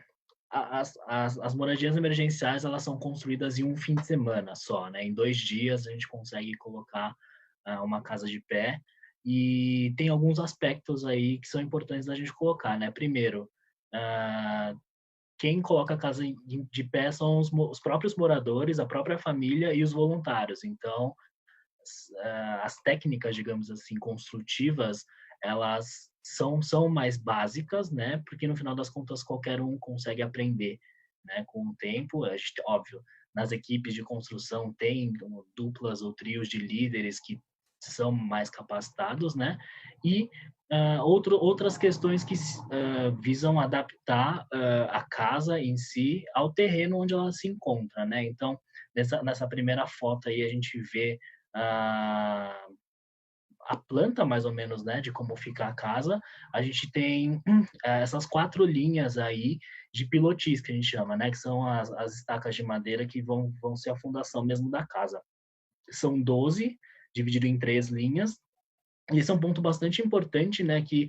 as moradias emergenciais, elas são construídas em um fim de semana só, né? Em 2 dias a gente consegue colocar uma casa de pé, e tem alguns aspectos aí que são importantes da gente colocar, né? Primeiro, quem coloca a casa de pé são os próprios moradores, a própria família e os voluntários. Então, as técnicas, digamos assim, construtivas, elas são mais básicas, né? Porque no final das contas qualquer um consegue aprender, né? Com o tempo, a gente, óbvio, nas equipes de construção tem duplas ou trios de líderes que são mais capacitados, né? E outras questões que visam adaptar a casa em si ao terreno onde ela se encontra, né? Então, nessa primeira foto aí a gente vê a planta, mais ou menos, né, de como fica a casa. A gente tem essas 4 linhas aí de pilotis, que a gente chama, né, que são as estacas de madeira que vão ser a fundação mesmo da casa. São 12, dividido em 3 linhas. E esse é um ponto bastante importante, né, que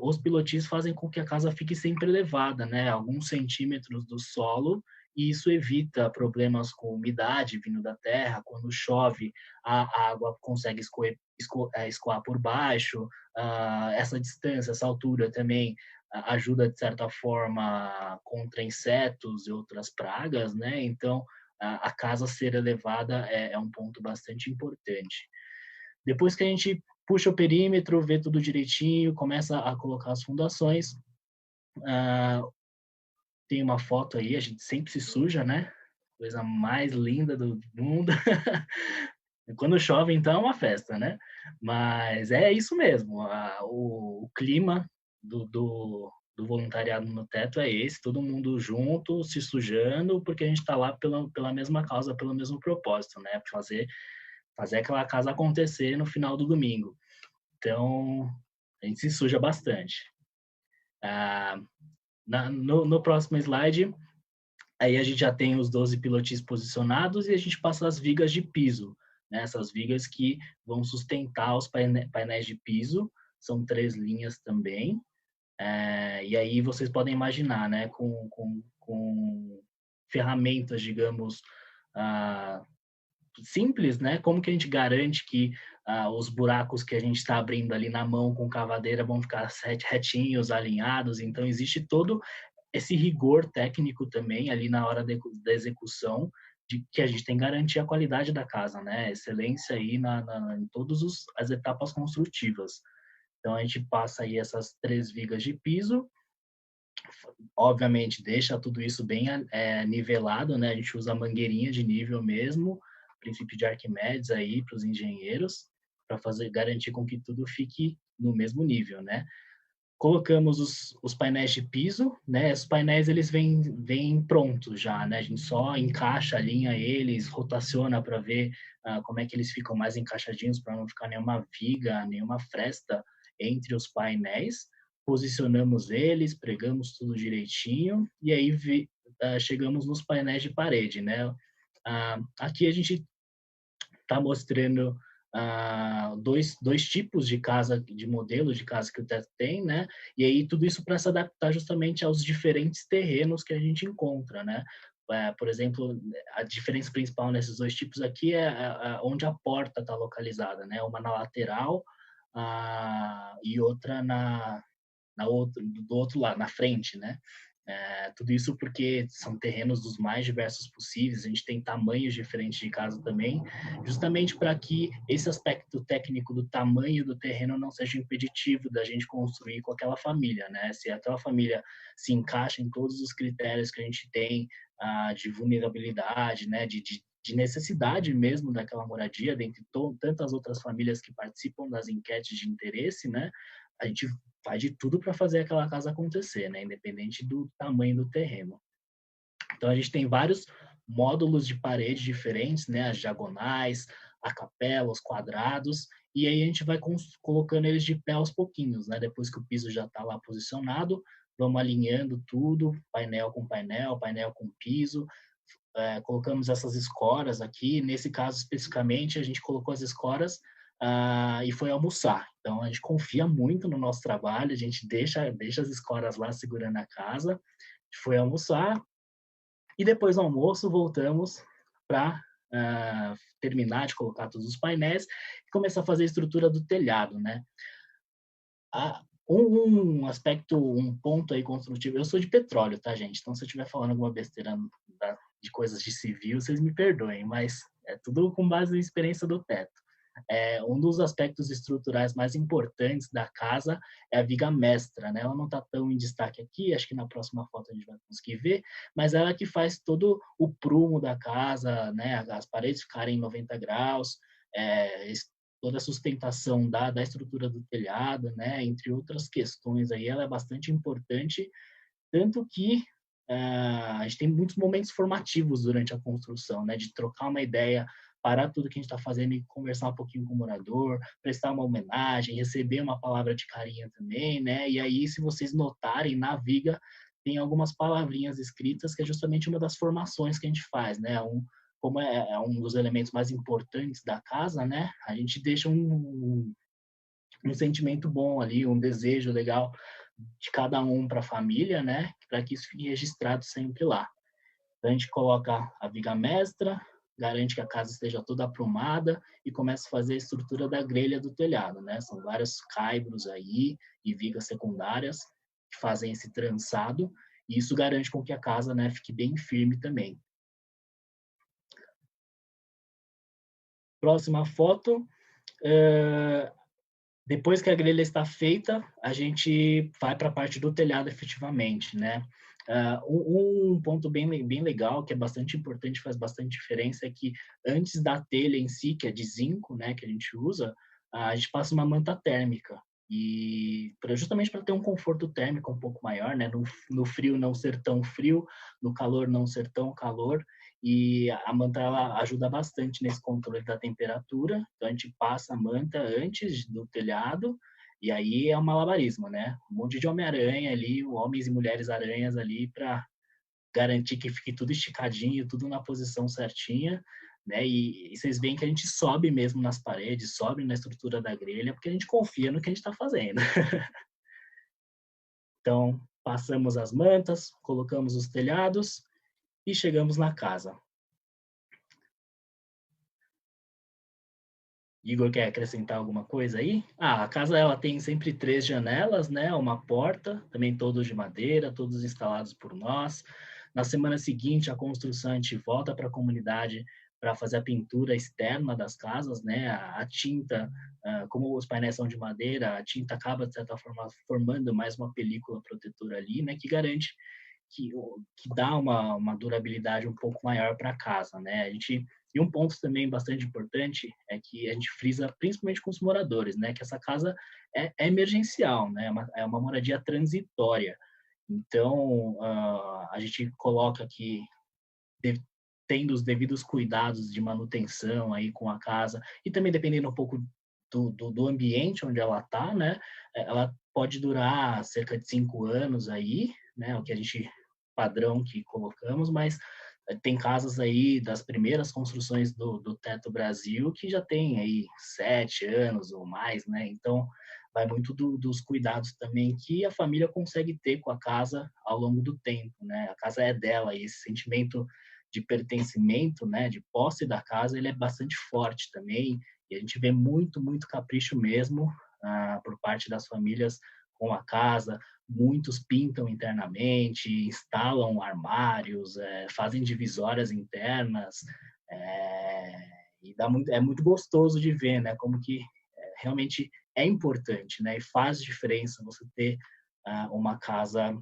os pilotis fazem com que a casa fique sempre elevada, né, alguns centímetros do solo, e isso evita problemas com umidade vindo da terra. Quando chove, a água consegue escoar por baixo. Essa distância, essa altura também ajuda, de certa forma, contra insetos e outras pragas, né? Então, a casa ser elevada é um ponto bastante importante. Depois que a gente puxa o perímetro, vê tudo direitinho, começa a colocar as fundações, tem uma foto aí, a gente sempre se suja, né? coisa mais linda do mundo. Quando chove, então, é uma festa, né? Mas é isso mesmo, o clima do voluntariado no teto é esse, todo mundo junto, se sujando, porque a gente está lá pela mesma causa, pelo mesmo propósito, né? Fazer aquela casa acontecer no final do domingo. Então, a gente se suja bastante. No próximo slide, aí a gente já tem os 12 pilotis posicionados e a gente passa as vigas de piso, né? Essas vigas que vão sustentar os painéis de piso, são 3 linhas também. E aí vocês podem imaginar, né? Com ferramentas, digamos, simples, né? Como que a gente garante que os buracos que a gente está abrindo ali na mão com cavadeira vão ficar retinhos, alinhados? Então, existe todo esse rigor técnico também ali na hora da execução, de que a gente tem que garantir a qualidade da casa, né? Excelência aí em todas as etapas construtivas. Então, a gente passa aí essas 3 vigas de piso, obviamente deixa tudo isso bem nivelado, né? A gente usa a mangueirinha de nível mesmo, princípio de Arquimedes aí para os engenheiros, para garantir com que tudo fique no mesmo nível, né? Colocamos os painéis de piso, né? Os painéis eles vêm prontos já, né? A gente só encaixa, alinha eles, rotaciona para ver como é que eles ficam mais encaixadinhos para não ficar nenhuma viga, nenhuma fresta entre os painéis. Posicionamos eles, pregamos tudo direitinho e aí chegamos nos painéis de parede, né? Aqui a gente está mostrando dois tipos de casa, de modelo de casa que o teto tem, né? E aí tudo isso para se adaptar justamente aos diferentes terrenos que a gente encontra, né? Por exemplo, a diferença principal nesses 2 tipos aqui é onde a porta está localizada, né? Uma na lateral e outra do outro lado, na frente, né? Tudo isso porque são terrenos dos mais diversos possíveis, a gente tem tamanhos diferentes de casa também, justamente para que esse aspecto técnico do tamanho do terreno não seja impeditivo da gente construir com aquela família, né? Se aquela família se encaixa em todos os critérios que a gente tem de vulnerabilidade, né? De necessidade mesmo daquela moradia, dentre tantas outras famílias que participam das enquetes de interesse, né? A gente faz de tudo para fazer aquela casa acontecer, né? Independente do tamanho do terreno. Então, a gente tem vários módulos de parede diferentes, né? As diagonais, a capela, os quadrados, e aí a gente vai colocando eles de pé aos pouquinhos, né? Depois que o piso já está lá posicionado, vamos alinhando tudo, painel com piso, colocamos essas escoras aqui. Nesse caso, especificamente, a gente colocou as escoras e foi almoçar. Então, a gente confia muito no nosso trabalho, a gente deixa as escoras lá segurando a casa, a gente foi almoçar, e depois do almoço voltamos para terminar de colocar todos os painéis e começar a fazer a estrutura do telhado, né? Um aspecto, um ponto aí construtivo, eu sou de petróleo, tá, gente? Então, se eu estiver falando alguma besteira de coisas de civil, vocês me perdoem, mas é tudo com base na experiência do teto. Um dos aspectos estruturais mais importantes da casa é a viga mestra, né? Ela não está tão em destaque aqui, acho que na próxima foto a gente vai conseguir ver, mas ela que faz todo o prumo da casa, né? As paredes ficarem em 90 graus, toda a sustentação da estrutura do telhado, né? Entre outras questões aí, ela é bastante importante, tanto que a gente tem muitos momentos formativos durante a construção, né? De trocar uma ideia, parar tudo que a gente está fazendo e conversar um pouquinho com o morador, prestar uma homenagem, receber uma palavra de carinho também, né? E aí, se vocês notarem, na viga tem algumas palavrinhas escritas que é justamente uma das formações que a gente faz, né? Como é um dos elementos mais importantes da casa, né? A gente deixa um sentimento bom ali, um desejo legal de cada um para a família, né? Para que isso fique registrado sempre lá. Então, a gente coloca a viga mestra, garante que a casa esteja toda aprumada e começa a fazer a estrutura da grelha do telhado, né? São vários caibros aí e vigas secundárias que fazem esse trançado e isso garante com que a casa, né, fique bem firme também. Próxima foto. Depois que a grelha está feita, a gente vai para a parte do telhado efetivamente, né? Um ponto bem legal, que é bastante importante, faz bastante diferença, é que antes da telha em si, que é de zinco, né, que a gente usa, a gente passa uma manta térmica. E justamente para ter um conforto térmico um pouco maior, né, no frio não ser tão frio, no calor não ser tão calor. E a manta ela ajuda bastante nesse controle da temperatura. Então a gente passa a manta antes do telhado, e aí é um malabarismo, né? Um monte de Homem-Aranha ali, homens e mulheres aranhas ali para garantir que fique tudo esticadinho, tudo na posição certinha, né? E vocês veem que a gente sobe mesmo nas paredes, sobe na estrutura da grelha, porque a gente confia no que a gente está fazendo. Então, passamos as mantas, colocamos os telhados e chegamos na casa. Igor quer acrescentar alguma coisa aí? A casa ela tem sempre 3 janelas, né? Uma porta, também todos de madeira, todos instalados por nós. Na semana seguinte, a construção a gente volta para a comunidade para fazer a pintura externa das casas, né? A tinta, como os painéis são de madeira, a tinta acaba de certa forma formando mais uma película protetora ali, né? Que garante que dá uma durabilidade um pouco maior para a casa, né? E um ponto também bastante importante é que a gente frisa, principalmente com os moradores, né? Que essa casa é emergencial, né? É uma moradia transitória. Então, a gente coloca que tendo os devidos cuidados de manutenção aí com a casa e também dependendo um pouco do ambiente onde ela está, né? Ela pode durar cerca de 5 anos aí, né? O que a gente padrão que colocamos, mas tem casas aí das primeiras construções do Teto Brasil que já tem aí 7 anos ou mais, né? Então, vai muito dos cuidados também que a família consegue ter com a casa ao longo do tempo, né? A casa é dela e esse sentimento de pertencimento, né, de posse da casa, ele é bastante forte também. E a gente vê muito capricho mesmo por parte das famílias com a casa. Muitos pintam internamente, instalam armários, fazem divisórias internas, e é muito gostoso de ver, né, como que realmente é importante, né, e faz diferença você ter uma casa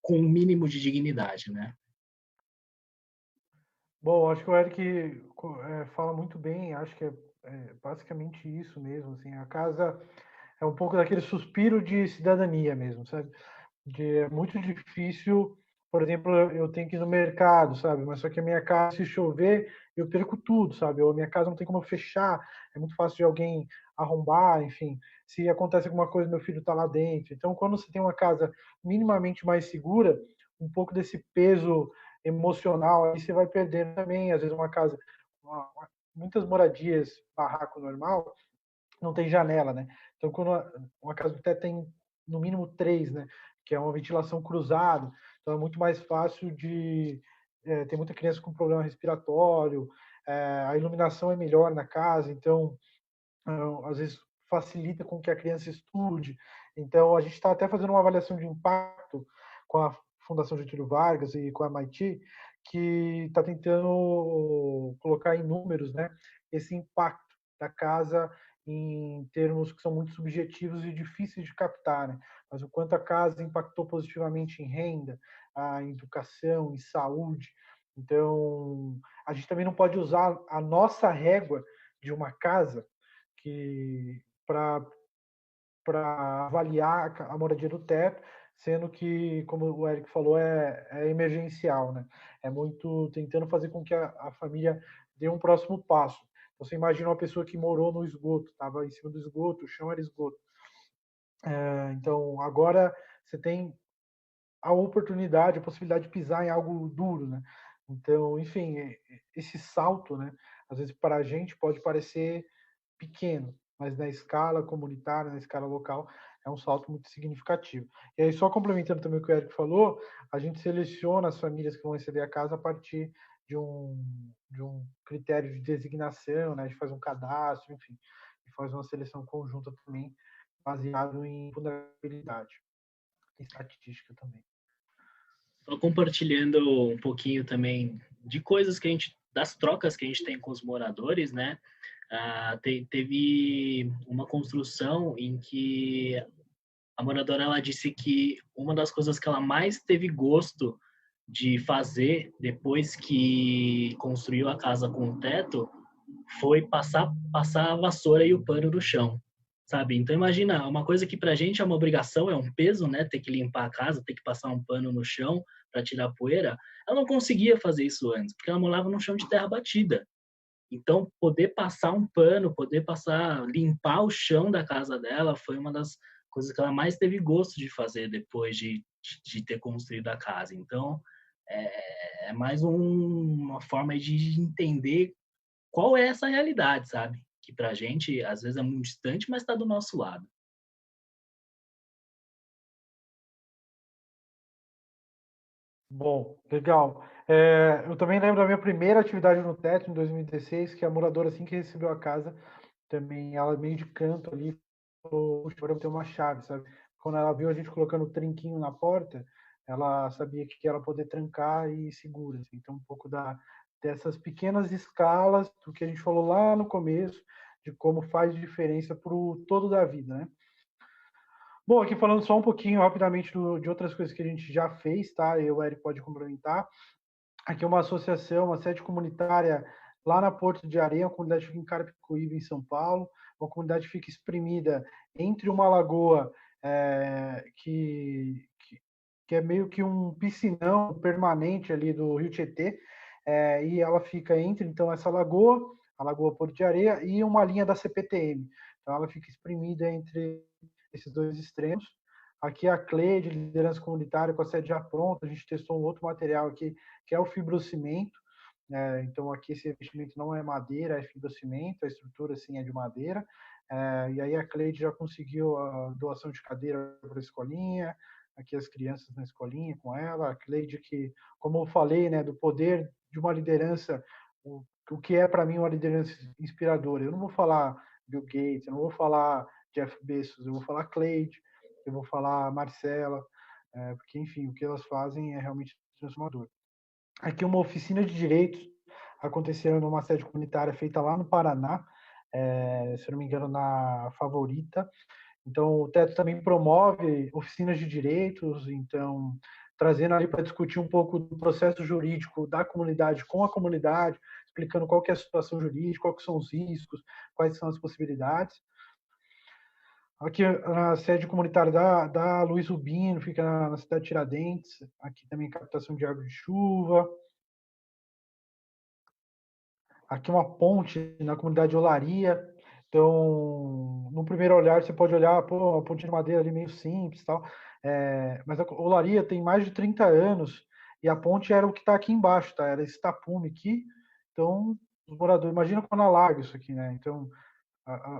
com um mínimo de dignidade, né. Bom, acho que o Eric fala muito bem, acho que é basicamente isso mesmo, assim, a casa é um pouco daquele suspiro de cidadania mesmo, sabe? É muito difícil, por exemplo, eu tenho que ir no mercado, sabe? Mas só que a minha casa, se chover, eu perco tudo, sabe? Ou a minha casa não tem como eu fechar, é muito fácil de alguém arrombar, enfim. Se acontece alguma coisa, meu filho está lá dentro. Então, quando você tem uma casa minimamente mais segura, um pouco desse peso emocional aí você vai perdendo também. Às vezes uma casa, muitas moradias, barraco normal, não tem janela, né? Então, quando uma casa do teto tem no mínimo 3, né? Que é uma ventilação cruzada, então é muito mais fácil de tem muita criança com problema respiratório, a iluminação é melhor na casa, então às vezes facilita com que a criança estude. Então a gente está até fazendo uma avaliação de impacto com a Fundação Getúlio Vargas e com a MIT, que está tentando colocar em números, né, esse impacto da casa em termos que são muito subjetivos e difíceis de captar, né? Mas o quanto a casa impactou positivamente em renda, em educação, em saúde. Então, a gente também não pode usar a nossa régua de uma casa que para avaliar a moradia do teto, sendo que, como o Eric falou, é emergencial, né? É muito tentando fazer com que a família dê um próximo passo. Você imagina uma pessoa que morou no esgoto, estava em cima do esgoto, o chão era esgoto. Então, agora você tem a oportunidade, a possibilidade de pisar em algo duro, né? Então, enfim, esse salto, né? Às vezes para a gente pode parecer pequeno, mas na escala comunitária, na escala local, é um salto muito significativo. E aí, só complementando também o que o Eric falou, a gente seleciona as famílias que vão receber a casa a partir de um critério de designação, né? A gente faz um cadastro, enfim, e faz uma seleção conjunta também, baseado em vulnerabilidade e estatística também. Só compartilhando um pouquinho também de coisas que das trocas que a gente tem com os moradores, né? Teve uma construção em que a moradora ela disse que uma das coisas que ela mais teve gosto de fazer depois que construiu a casa com o teto foi passar a vassoura e o pano no chão, sabe? Então imagina, uma coisa que pra gente é uma obrigação, é um peso, né? Ter que limpar a casa, ter que passar um pano no chão para tirar a poeira. Ela não conseguia fazer isso antes, porque ela morava num chão de terra batida. Então, poder passar um pano, poder limpar o chão da casa dela foi uma das coisas que ela mais teve gosto de fazer depois de ter construído a casa. Então, é mais uma forma de entender qual é essa realidade, sabe? Que pra gente, às vezes, é muito distante, mas está do nosso lado. Bom, legal. Eu também lembro da minha primeira atividade no teto, em 2016, que a moradora, assim que recebeu a casa, também ela meio de canto ali, falou, "Puxa, agora eu tenho uma chave, sabe?" Quando ela viu a gente colocando o trinquinho na porta, ela sabia que era poder trancar e segura, assim. Então, um pouco dessas pequenas escalas do que a gente falou lá no começo, de como faz diferença para o todo da vida, né? Bom, aqui falando só um pouquinho rapidamente de outras coisas que a gente já fez, tá? Eu, o Eric, pode complementar. Aqui é uma associação, uma sede comunitária lá na Porto de Areia, a comunidade fica em Carapicuíba, em São Paulo. Uma comunidade que fica espremida entre uma lagoa que é meio que um piscinão permanente ali do Rio Tietê, e ela fica entre, então, essa lagoa, a Lagoa Porto de Areia, e uma linha da CPTM. Então, ela fica espremida entre esses dois extremos. Aqui a CLE, de liderança comunitária, com a sede já pronta, a gente testou um outro material aqui, que é o fibrocimento. Então, aqui esse revestimento não é madeira, é fibrocimento, a estrutura, sim, é de madeira. E aí a Cleide já conseguiu a doação de cadeira para a escolinha, aqui as crianças na escolinha com ela. A Cleide que, como eu falei, né, do poder de uma liderança, o que é para mim uma liderança inspiradora. Eu não vou falar Bill Gates, eu não vou falar Jeff Bezos, eu vou falar Cleide, eu vou falar Marcela, porque, enfim, o que elas fazem é realmente transformador. Aqui uma oficina de direitos aconteceu numa sede comunitária feita lá no Paraná, se não me engano, na Favorita. Então, o Teto também promove oficinas de direitos, então, trazendo ali para discutir um pouco do processo jurídico da comunidade com a comunidade, explicando qual que é a situação jurídica, quais são os riscos, quais são as possibilidades. Aqui na sede comunitária da Luiz Rubino, fica na cidade de Tiradentes, aqui também captação de água de chuva. Aqui uma ponte na comunidade de Olaria. Então, no primeiro olhar, você pode olhar, pô, uma ponte de madeira ali meio simples e tal. Mas a Olaria tem mais de 30 anos e a ponte era o que está aqui embaixo, tá? Era esse tapume aqui. Então, os moradores, imagina quando alaga isso aqui, né? Então,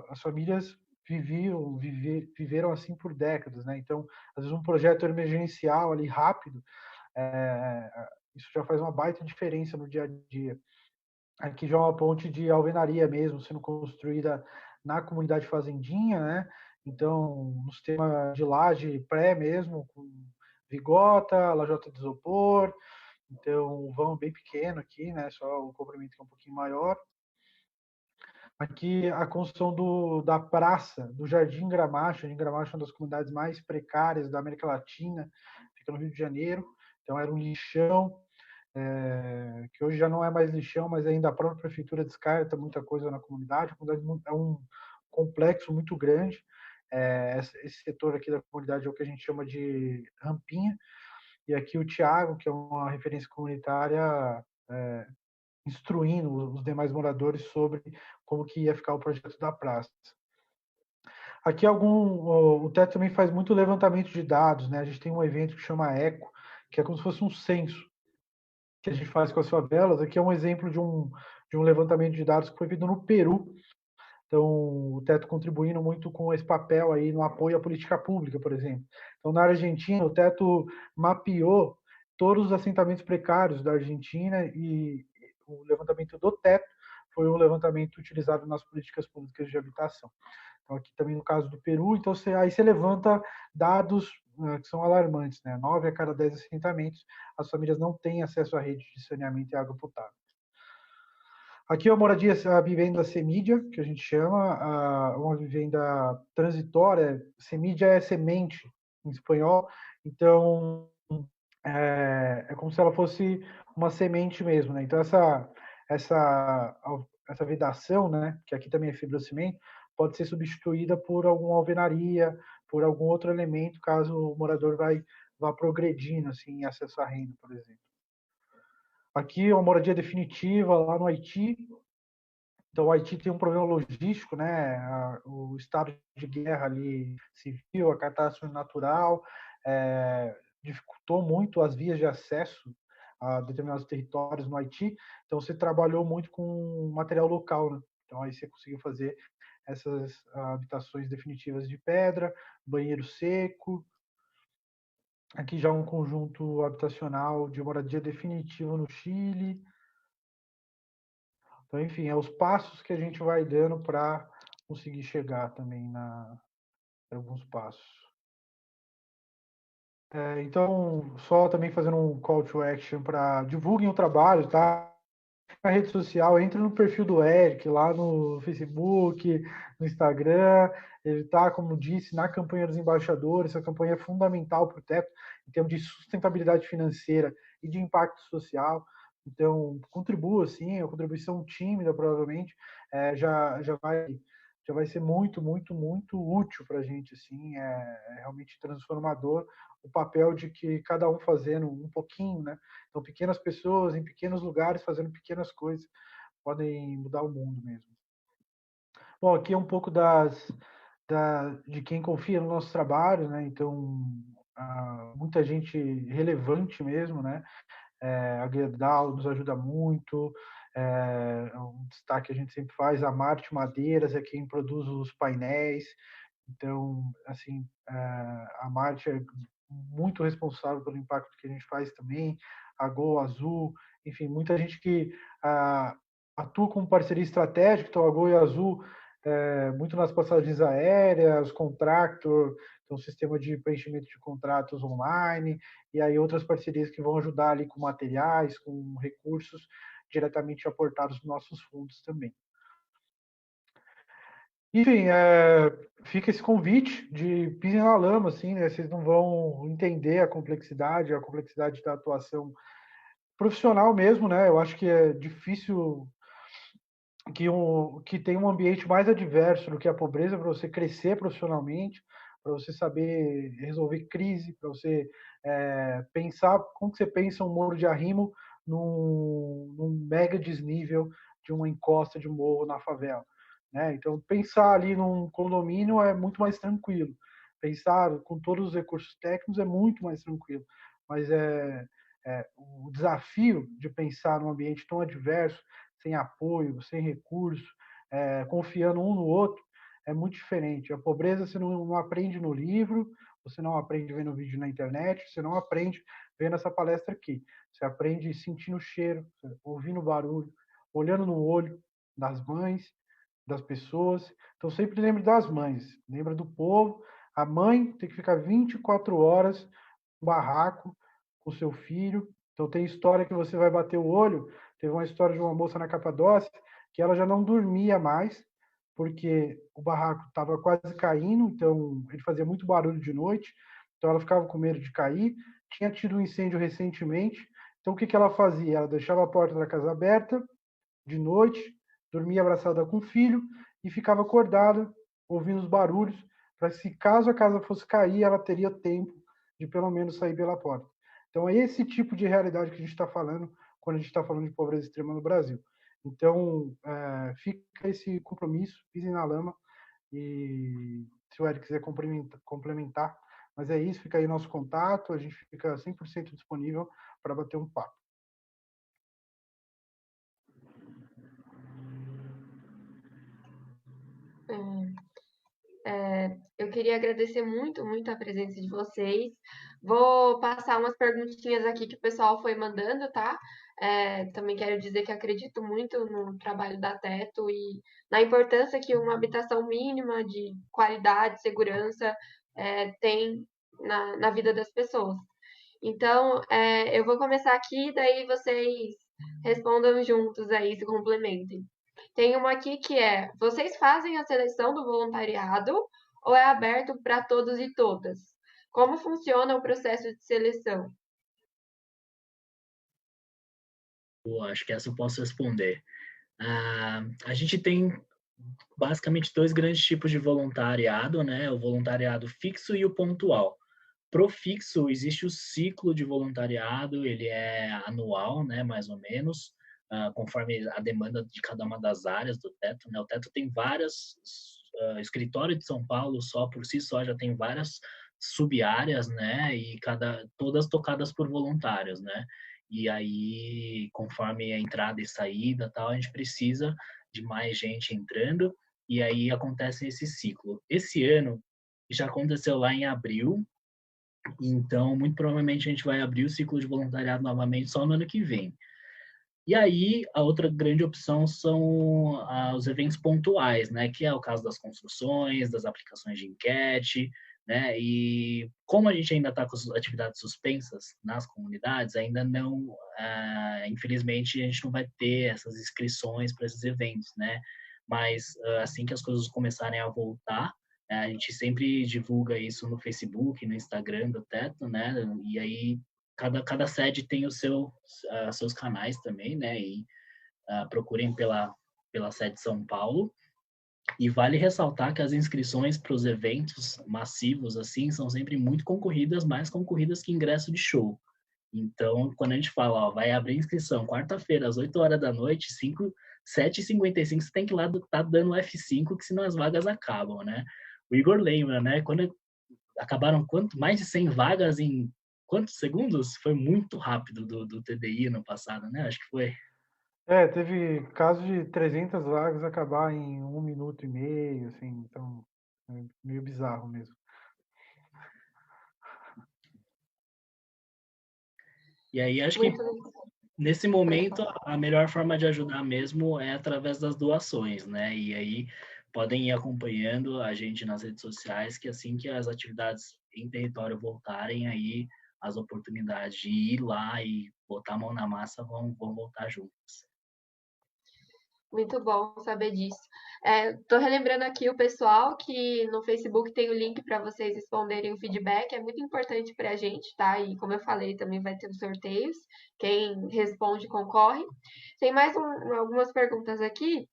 as famílias viveram assim por décadas, né? Então, às vezes um projeto emergencial ali rápido, isso já faz uma baita diferença no dia a dia. Aqui já é uma ponte de alvenaria mesmo, sendo construída na comunidade fazendinha, né? Então, no sistema de laje pré mesmo, com vigota, lajota de isopor, então um vão bem pequeno aqui, né? Só o comprimento que é um pouquinho maior. Aqui a construção da praça, do Jardim Gramacho. Jardim Gramacho é uma das comunidades mais precárias da América Latina, fica no Rio de Janeiro. Então era um lixão, que hoje já não é mais lixão, mas ainda a própria prefeitura descarta muita coisa na comunidade. A comunidade é um complexo muito grande. Esse setor aqui da comunidade é o que a gente chama de rampinha. E aqui o Tiago, que é uma referência comunitária, instruindo os demais moradores sobre como que ia ficar o projeto da praça. Aqui o Teto também faz muito levantamento de dados, né? A gente tem um evento que chama ECO, que é como se fosse um censo que a gente faz com as favelas. Aqui é um exemplo de um levantamento de dados que foi feito no Peru. Então, o Teto contribuindo muito com esse papel aí no apoio à política pública, por exemplo. Então, na Argentina, o Teto mapeou todos os assentamentos precários da Argentina e o levantamento do Teto foi um levantamento utilizado nas políticas públicas de habitação. Então, aqui também no caso do Peru, então aí você levanta dados que são alarmantes, né? 9 a cada 10 assentamentos, as famílias não têm acesso à rede de saneamento e água potável. Aqui é uma moradia, a vivenda semídia, que a gente chama, uma vivenda transitória. Semídia é semente em espanhol, então é como se ela fosse uma semente mesmo, né? Então essa, essa vedação, né, que aqui também é fibrocimento, pode ser substituída por alguma alvenaria, por algum outro elemento, caso o morador vá progredindo assim, em acesso à renda, por exemplo. Aqui é uma moradia definitiva lá no Haiti. Então, o Haiti tem um problema logístico, né? O estado de guerra ali civil, a catástrofe natural, dificultou muito as vias de acesso a determinados territórios no Haiti. Então, você trabalhou muito com material local, né? Então, aí você conseguiu fazer essas habitações definitivas de pedra, banheiro seco. Aqui já um conjunto habitacional de moradia definitiva no Chile. Então, enfim, é os passos que a gente vai dando para conseguir chegar também em alguns passos. Então, só também fazendo um call to action para divulguem o trabalho, tá? Na rede social, entre no perfil do Eric, lá no Facebook, no Instagram. Ele está, como disse, na campanha dos embaixadores. Essa campanha é fundamental para o teto, em termos de sustentabilidade financeira e de impacto social. Então, contribua, sim, a contribuição tímida, provavelmente, já vai ser muito, muito, muito útil para a gente, assim, é realmente transformador o papel de que cada um fazendo um pouquinho, né? Então, pequenas pessoas em pequenos lugares fazendo pequenas coisas podem mudar o mundo mesmo. Bom, aqui é um pouco de quem confia no nosso trabalho, né? Então, muita gente relevante mesmo, né? A Gerdau nos ajuda muito, um destaque que a gente sempre faz, a Marte Madeiras é quem produz os painéis. Então, assim, a Marte é muito responsável pelo impacto que a gente faz também, a Gol Azul, enfim, muita gente que atua como parceria estratégica. Então a Gol e a Azul, muito nas passagens aéreas, contractor, então sistema de preenchimento de contratos online, e aí outras parcerias que vão ajudar ali com materiais, com recursos diretamente aportados nos nossos fundos também. Enfim, fica esse convite de pisem na lama, assim, né? Vocês não vão entender a complexidade da atuação profissional mesmo, né? Eu acho que é difícil que tenha um ambiente mais adverso do que a pobreza para você crescer profissionalmente, para você saber resolver crise, para você pensar como que você pensa um muro de arrimo num mega desnível de uma encosta de morro na favela, né? Então, pensar ali num condomínio é muito mais tranquilo. Pensar com todos os recursos técnicos é muito mais tranquilo. Mas o desafio de pensar num ambiente tão adverso, sem apoio, sem recurso, confiando um no outro, é muito diferente. A pobreza você não aprende no livro, você não aprende vendo vídeo na internet, você não aprende vendo essa palestra aqui. Você aprende sentindo o cheiro, ouvindo o barulho, olhando no olho das mães, das pessoas. Então, sempre lembre das mães, lembra do povo. A mãe tem que ficar 24 horas no barraco com seu filho. Então, tem história que você vai bater o olho. Teve uma história de uma moça na Capadócia que ela já não dormia mais porque o barraco estava quase caindo, então ele fazia muito barulho de noite, então ela ficava com medo de cair. Tinha tido um incêndio recentemente, então o que ela fazia? Ela deixava a porta da casa aberta de noite, dormia abraçada com o filho e ficava acordada, ouvindo os barulhos, para se caso a casa fosse cair, ela teria tempo de pelo menos sair pela porta. Então é esse tipo de realidade que a gente está falando quando a gente está falando de pobreza extrema no Brasil. Então, fica esse compromisso, pisem na lama, e se o Eric quiser complementar, mas é isso, fica aí nosso contato, a gente fica 100% disponível para bater um papo. Eu queria agradecer muito, muito a presença de vocês. Vou passar umas perguntinhas aqui que o pessoal foi mandando, tá? Também quero dizer que acredito muito no trabalho da Teto e na importância que uma habitação mínima de qualidade, segurança, tem na vida das pessoas. Então, eu vou começar aqui, daí vocês Respondam juntos aí, se complementem. Tem uma aqui que é: vocês fazem a seleção do voluntariado ou é aberto para todos e todas? Como funciona o processo de seleção? Pô, acho que essa eu posso responder. A gente tem basicamente dois grandes tipos de voluntariado, né? O voluntariado fixo e o pontual. Pro fixo, existe o ciclo de voluntariado, ele é anual, né, mais ou menos, conforme a demanda de cada uma das áreas do Teto, né? O Teto tem várias, escritório de São Paulo só por si só já tem várias sub-áreas, né, e todas tocadas por voluntários, né? E aí, conforme a entrada e saída, tal, a gente precisa de mais gente entrando, e aí acontece esse ciclo. Esse ano já aconteceu lá em abril, então, muito provavelmente a gente vai abrir o ciclo de voluntariado novamente só no ano que vem. E aí, a outra grande opção são os eventos pontuais, né? Que é o caso das construções, das aplicações de enquete, né? E como a gente ainda está com as atividades suspensas nas comunidades, ainda não, infelizmente, a gente não vai ter essas inscrições para esses eventos, né? Mas assim que as coisas começarem a voltar, a gente sempre divulga isso no Facebook, no Instagram do Teto, né? E aí cada sede tem seus canais também, né? E procurem pela sede de São Paulo. E vale ressaltar que as inscrições para os eventos massivos assim são sempre muito concorridas, mais concorridas que ingresso de show. Então, quando a gente fala, ó, vai abrir inscrição quarta-feira às 8 horas da noite, 7h55, você tem que ir lá tá dando F5, que senão as vagas acabam, né? O Igor lembra, né? Quando acabaram mais de 100 vagas em quantos segundos? Foi muito rápido do TDI no passado, né? Acho que foi. Teve casos de 300 vagas acabar em 1 minuto e meio, assim, então é meio bizarro mesmo. E aí acho que Muito nesse momento a melhor forma de ajudar mesmo é através das doações, né? E aí podem ir acompanhando a gente nas redes sociais, que assim que as atividades em território voltarem, aí as oportunidades de ir lá e botar a mão na massa vão voltar juntas. Muito bom saber disso. Tô relembrando aqui o pessoal que no Facebook tem o link para vocês responderem o feedback, é muito importante para a gente, tá? E como eu falei, também vai ter os sorteios, quem responde concorre. Tem mais algumas perguntas aqui,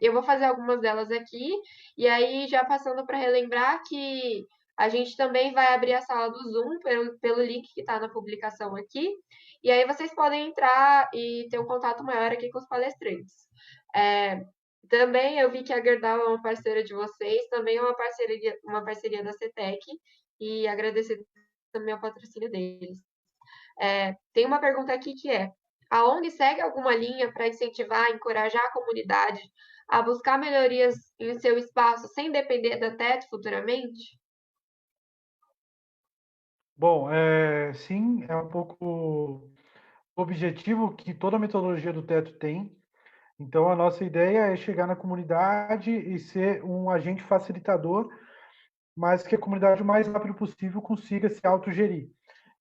eu vou fazer algumas delas aqui, e aí já passando para relembrar que a gente também vai abrir a sala do Zoom pelo link que está na publicação aqui, e aí vocês podem entrar e ter um contato maior aqui com os palestrantes. É, também eu vi que a Gerdau é uma parceira de vocês, também é uma parceria da CETEC, e agradecer também o patrocínio deles. Tem uma pergunta aqui que é: a ONG segue alguma linha para incentivar, encorajar a comunidade a buscar melhorias em seu espaço sem depender da TET futuramente? Bom, sim, é um pouco o objetivo que toda a metodologia do Teto tem. Então, a nossa ideia é chegar na comunidade e ser um agente facilitador, mas que a comunidade o mais rápido possível consiga se autogerir.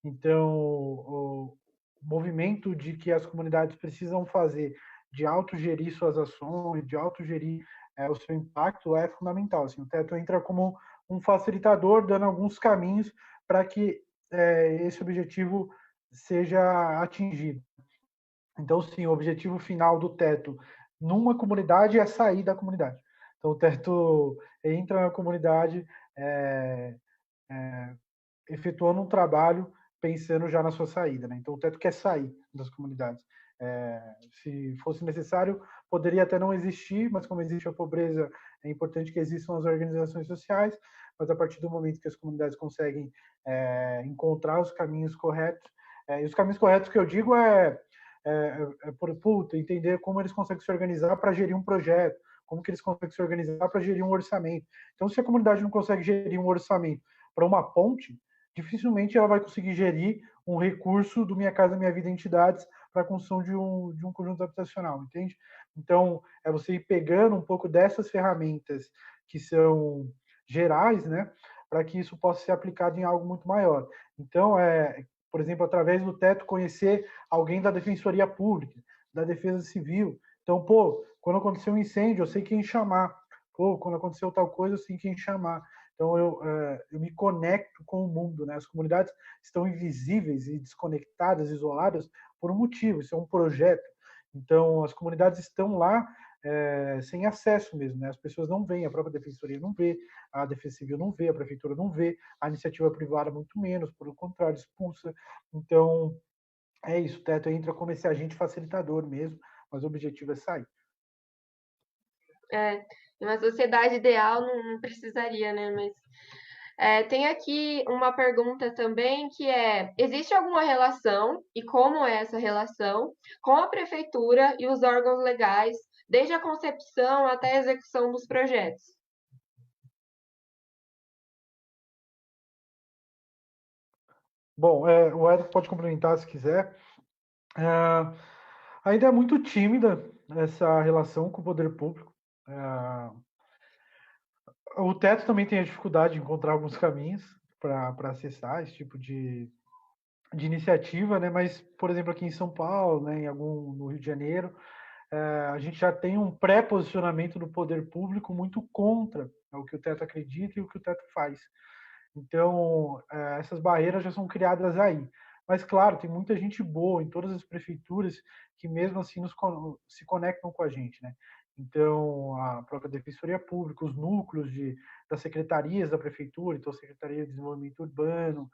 Então, o movimento de que as comunidades precisam fazer de autogerir suas ações, de autogerir o seu impacto é fundamental. Assim, o Teto entra como um facilitador, dando alguns caminhos para que esse objetivo seja atingido. Então, sim, o objetivo final do Teto numa comunidade é sair da comunidade. Então, o Teto entra na comunidade é, efetuando um trabalho pensando já na sua saída. Né? Então, o Teto quer sair das comunidades. Se fosse necessário, poderia até não existir, mas como existe a pobreza, é importante que existam as organizações sociais, mas a partir do momento que as comunidades conseguem encontrar os caminhos corretos, e os caminhos corretos que eu digo por entender como eles conseguem se organizar para gerir um projeto, como que eles conseguem se organizar para gerir um orçamento. Então, se a comunidade não consegue gerir um orçamento para uma ponte, dificilmente ela vai conseguir gerir um recurso do Minha Casa Minha Vida Entidades para a construção de um conjunto habitacional, entende? Então, é você ir pegando um pouco dessas ferramentas que são gerais, né, para que isso possa ser aplicado em algo muito maior. Então, por exemplo, através do teto, conhecer alguém da Defensoria Pública, da Defesa Civil. Então, pô, quando aconteceu um incêndio, eu sei quem chamar. Pô, quando aconteceu tal coisa, eu sei quem chamar. Então, eu me conecto com o mundo, né? As comunidades estão invisíveis e desconectadas, isoladas, por um motivo. Isso é um projeto. Então, as comunidades estão lá sem acesso mesmo, né? As pessoas não veem, a própria Defensoria não vê, a Defesa Civil não vê, a Prefeitura não vê, a iniciativa privada muito menos, pelo contrário, expulsa. Então, é isso, o teto entra como esse agente facilitador mesmo, mas o objetivo é sair. É, em uma sociedade ideal não precisaria, né? Mas tem aqui uma pergunta também que é: existe alguma relação, e como é essa relação, com a prefeitura e os órgãos legais, desde a concepção até a execução dos projetos? Bom, o Érico pode complementar se quiser. Ainda é muito tímida essa relação com o poder público. O teto também tem a dificuldade de encontrar alguns caminhos para acessar esse tipo de iniciativa, né? Mas, por exemplo, aqui em São Paulo, né, no Rio de Janeiro, a gente já tem um pré-posicionamento do poder público muito contra o que o teto acredita e o que o teto faz. Então, essas barreiras já são criadas aí. Mas, claro, tem muita gente boa em todas as prefeituras que, mesmo assim, se conectam com a gente, né? Então, a própria Defensoria Pública, os núcleos das secretarias da prefeitura, então, Secretaria de Desenvolvimento Urbano,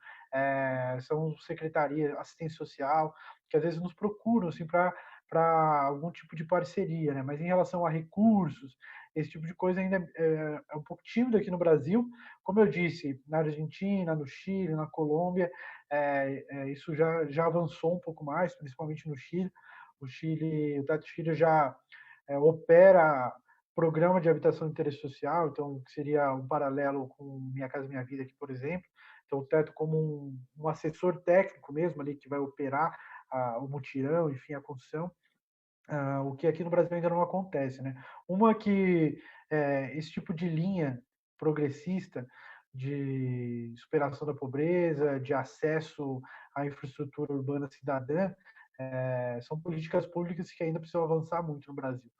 são secretaria, assistência social, que às vezes nos procuram assim, para algum tipo de parceria, né? Mas em relação a recursos, esse tipo de coisa ainda é um pouco tímido aqui no Brasil. Como eu disse, na Argentina, no Chile, na Colômbia, isso já avançou um pouco mais, principalmente no Chile. O Teto Chile já opera programa de habitação de interesse social, então que seria um paralelo com Minha Casa Minha Vida aqui, por exemplo. Então, o Teto como um assessor técnico mesmo ali que vai operar o mutirão, enfim, a construção. O que aqui no Brasil ainda não acontece, né? Uma que esse tipo de linha progressista de superação da pobreza, de acesso à infraestrutura urbana cidadã, são políticas públicas que ainda precisam avançar muito no Brasil.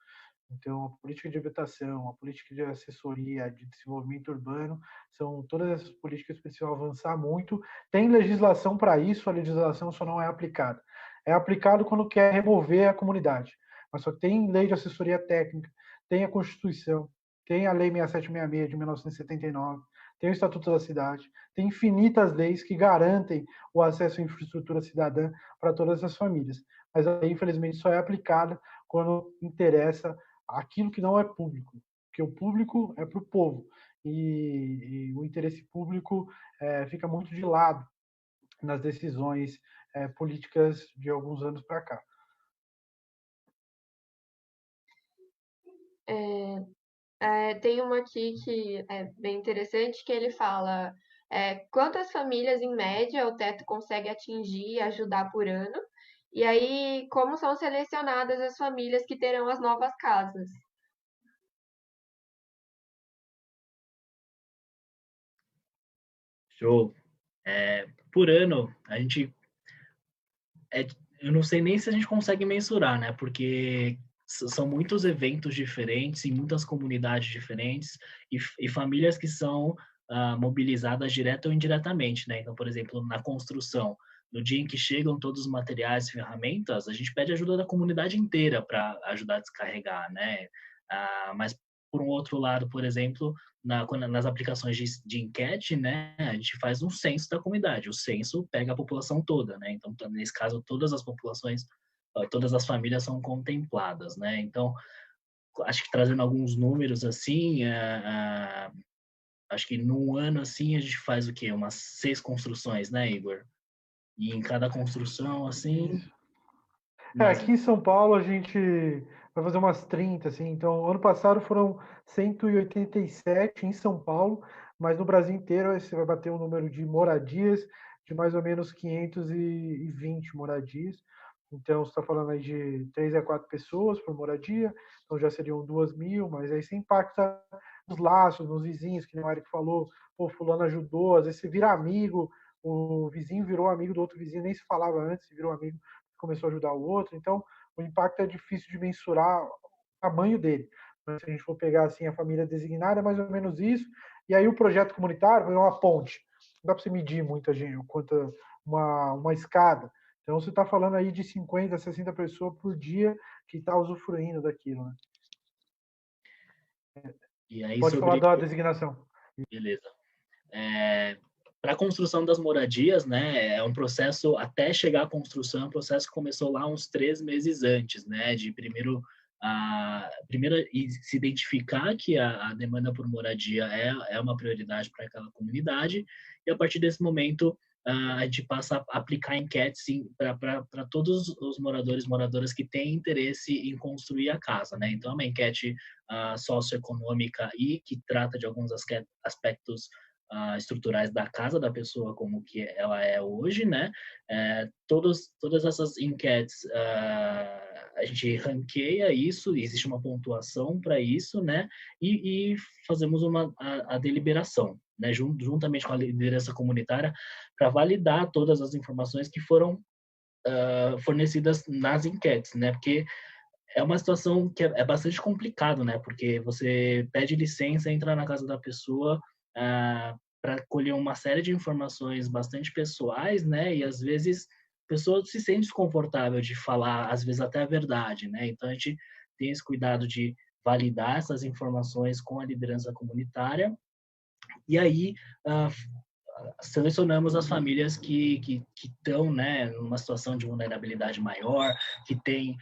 Então, a política de habitação, a política de assessoria, de desenvolvimento urbano, são todas essas políticas que precisam avançar muito. Tem legislação para isso, a legislação só não é aplicada. É aplicado quando quer remover a comunidade, mas só tem lei de assessoria técnica, tem a Constituição, tem a Lei 6766 de 1979, tem o Estatuto da Cidade, tem infinitas leis que garantem o acesso à infraestrutura cidadã para todas as famílias. Mas aí, infelizmente, só é aplicada quando interessa aquilo que não é público, porque o público é para o povo e o interesse público fica muito de lado nas decisões políticas de alguns anos para cá. Tem uma aqui que é bem interessante, que ele fala quantas famílias, em média, o teto consegue atingir e ajudar por ano, e aí como são selecionadas as famílias que terão as novas casas. Show. Por ano, a gente eu não sei nem se a gente consegue mensurar, né? Porque são muitos eventos diferentes em muitas comunidades diferentes e famílias que são mobilizadas direta ou indiretamente, né? Então, por exemplo, na construção, no dia em que chegam todos os materiais e ferramentas, a gente pede ajuda da comunidade inteira para ajudar a descarregar, né? Mas por um outro lado, por exemplo, nas aplicações de enquete, né, a gente faz um censo da comunidade. O censo pega a população toda, né? Então, nesse caso, todas as populações, todas as famílias são contempladas, né? Então, acho que trazendo alguns números assim, acho que num ano assim a gente faz o quê? Umas 6 construções, né, Igor? E em cada construção, assim, mais Aqui em São Paulo a gente vai fazer umas 30, assim. Então, ano passado foram 187 em São Paulo, mas no Brasil inteiro você vai bater um número de moradias de mais ou menos 520 moradias. Então, você está falando aí de 3 a 4 pessoas por moradia, então já seriam 2.000, mas aí você impacta nos laços, nos vizinhos, que nem o Eric falou, pô, fulano ajudou, às vezes você vira amigo, o vizinho virou amigo do outro vizinho, nem se falava antes, virou amigo, começou a ajudar o outro. Então, o impacto é difícil de mensurar o tamanho dele. Mas, se a gente for pegar assim a família designada, é mais ou menos isso. E aí o projeto comunitário é uma ponte. Não dá para você medir muita gente, quanto uma escada. Então, você está falando aí de 50, 60 pessoas por dia que está usufruindo daquilo, né? E aí, Pode falar sobre... da designação. Beleza. Para a construção das moradias, né, é um processo, até chegar à construção, é um processo que começou lá uns 3 meses antes, né, de primeiro se identificar que a demanda por moradia é uma prioridade para aquela comunidade, e a partir desse momento a gente passa a aplicar enquetes para todos os moradoras que têm interesse em construir a casa, né? Então, é uma enquete socioeconômica e que trata de alguns aspectos estruturais da casa da pessoa como que ela é hoje, né? Todas essas enquetes a gente ranqueia isso, existe uma pontuação para isso, né? E fazemos a deliberação, né? Juntamente com a liderança comunitária para validar todas as informações que foram fornecidas nas enquetes, né? Porque é uma situação que é bastante complicado, né? Porque você pede licença, entra na casa da pessoa para colher uma série de informações bastante pessoais, né? E às vezes a pessoa se sente desconfortável de falar, às vezes até a verdade, né? Então a gente tem esse cuidado de validar essas informações com a liderança comunitária e aí selecionamos as famílias que estão, né, numa situação de vulnerabilidade maior, que tem,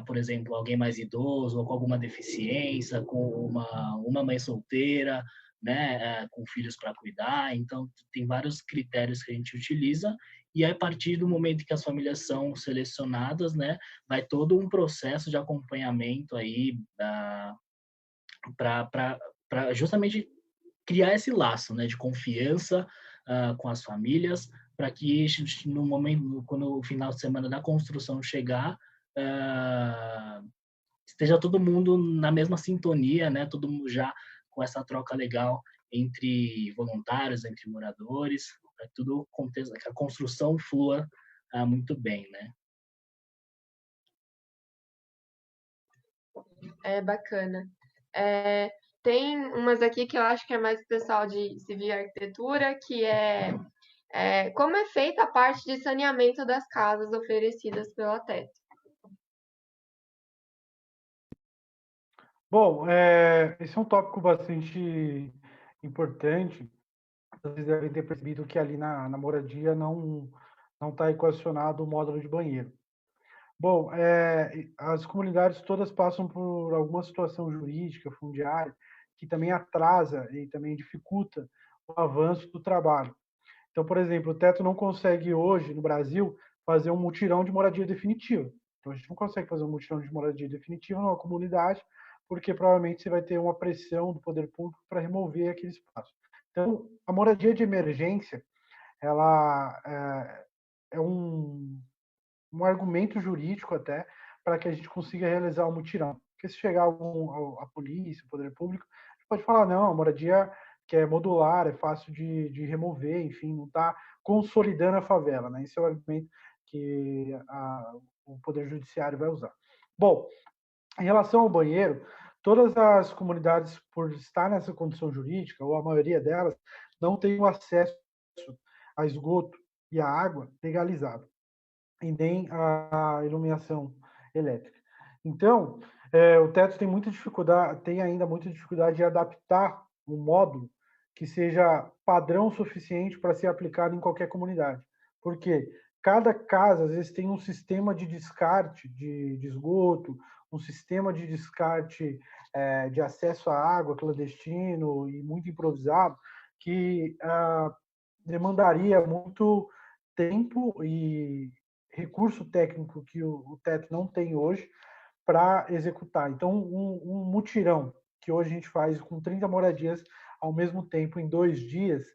por exemplo, alguém mais idoso ou com alguma deficiência, com uma mãe solteira, né, com filhos para cuidar. Então, tem vários critérios que a gente utiliza e a partir do momento que as famílias são selecionadas, né, vai todo um processo de acompanhamento aí para justamente criar esse laço, né, de confiança com as famílias, para que no momento, quando o final de semana da construção chegar, esteja todo mundo na mesma sintonia, né, todo mundo já com essa troca legal entre voluntários, entre moradores, para que tudo aconteça, que a construção flua muito bem, né? É bacana. Tem umas aqui que eu acho que é mais pessoal de civil e arquitetura, que como é feita a parte de saneamento das casas oferecidas pela TET. Bom, esse é um tópico bastante importante. Vocês devem ter percebido que ali na moradia não está equacionado o módulo de banheiro. Bom, as comunidades todas passam por alguma situação jurídica, fundiária, que também atrasa e também dificulta o avanço do trabalho. Então, por exemplo, o Teto não consegue hoje, no Brasil, fazer um mutirão de moradia definitiva. Então, a gente não consegue fazer um mutirão de moradia definitiva numa comunidade, porque provavelmente você vai ter uma pressão do poder público para remover aquele espaço. Então, a moradia de emergência, ela é um argumento jurídico até para que a gente consiga realizar o mutirão. Porque se chegar a polícia, o poder público, a gente pode falar, não, a moradia que é modular, é fácil de remover, enfim, não está consolidando a favela, né? Esse é o argumento que o Poder Judiciário vai usar. Bom, em relação ao banheiro, todas as comunidades, por estar nessa condição jurídica, ou a maioria delas, não têm o acesso a esgoto e a água legalizado, e nem a iluminação elétrica. Então, o Teto tem muita dificuldade, tem ainda muita dificuldade de adaptar um módulo que seja padrão suficiente para ser aplicado em qualquer comunidade. Porque cada casa, às vezes, tem um sistema de descarte de esgoto, um sistema de descarte de acesso à água clandestino e muito improvisado, que demandaria muito tempo e recurso técnico que o Teto não tem hoje para executar. Então, um mutirão que hoje a gente faz com 30 moradias ao mesmo tempo em 2 dias,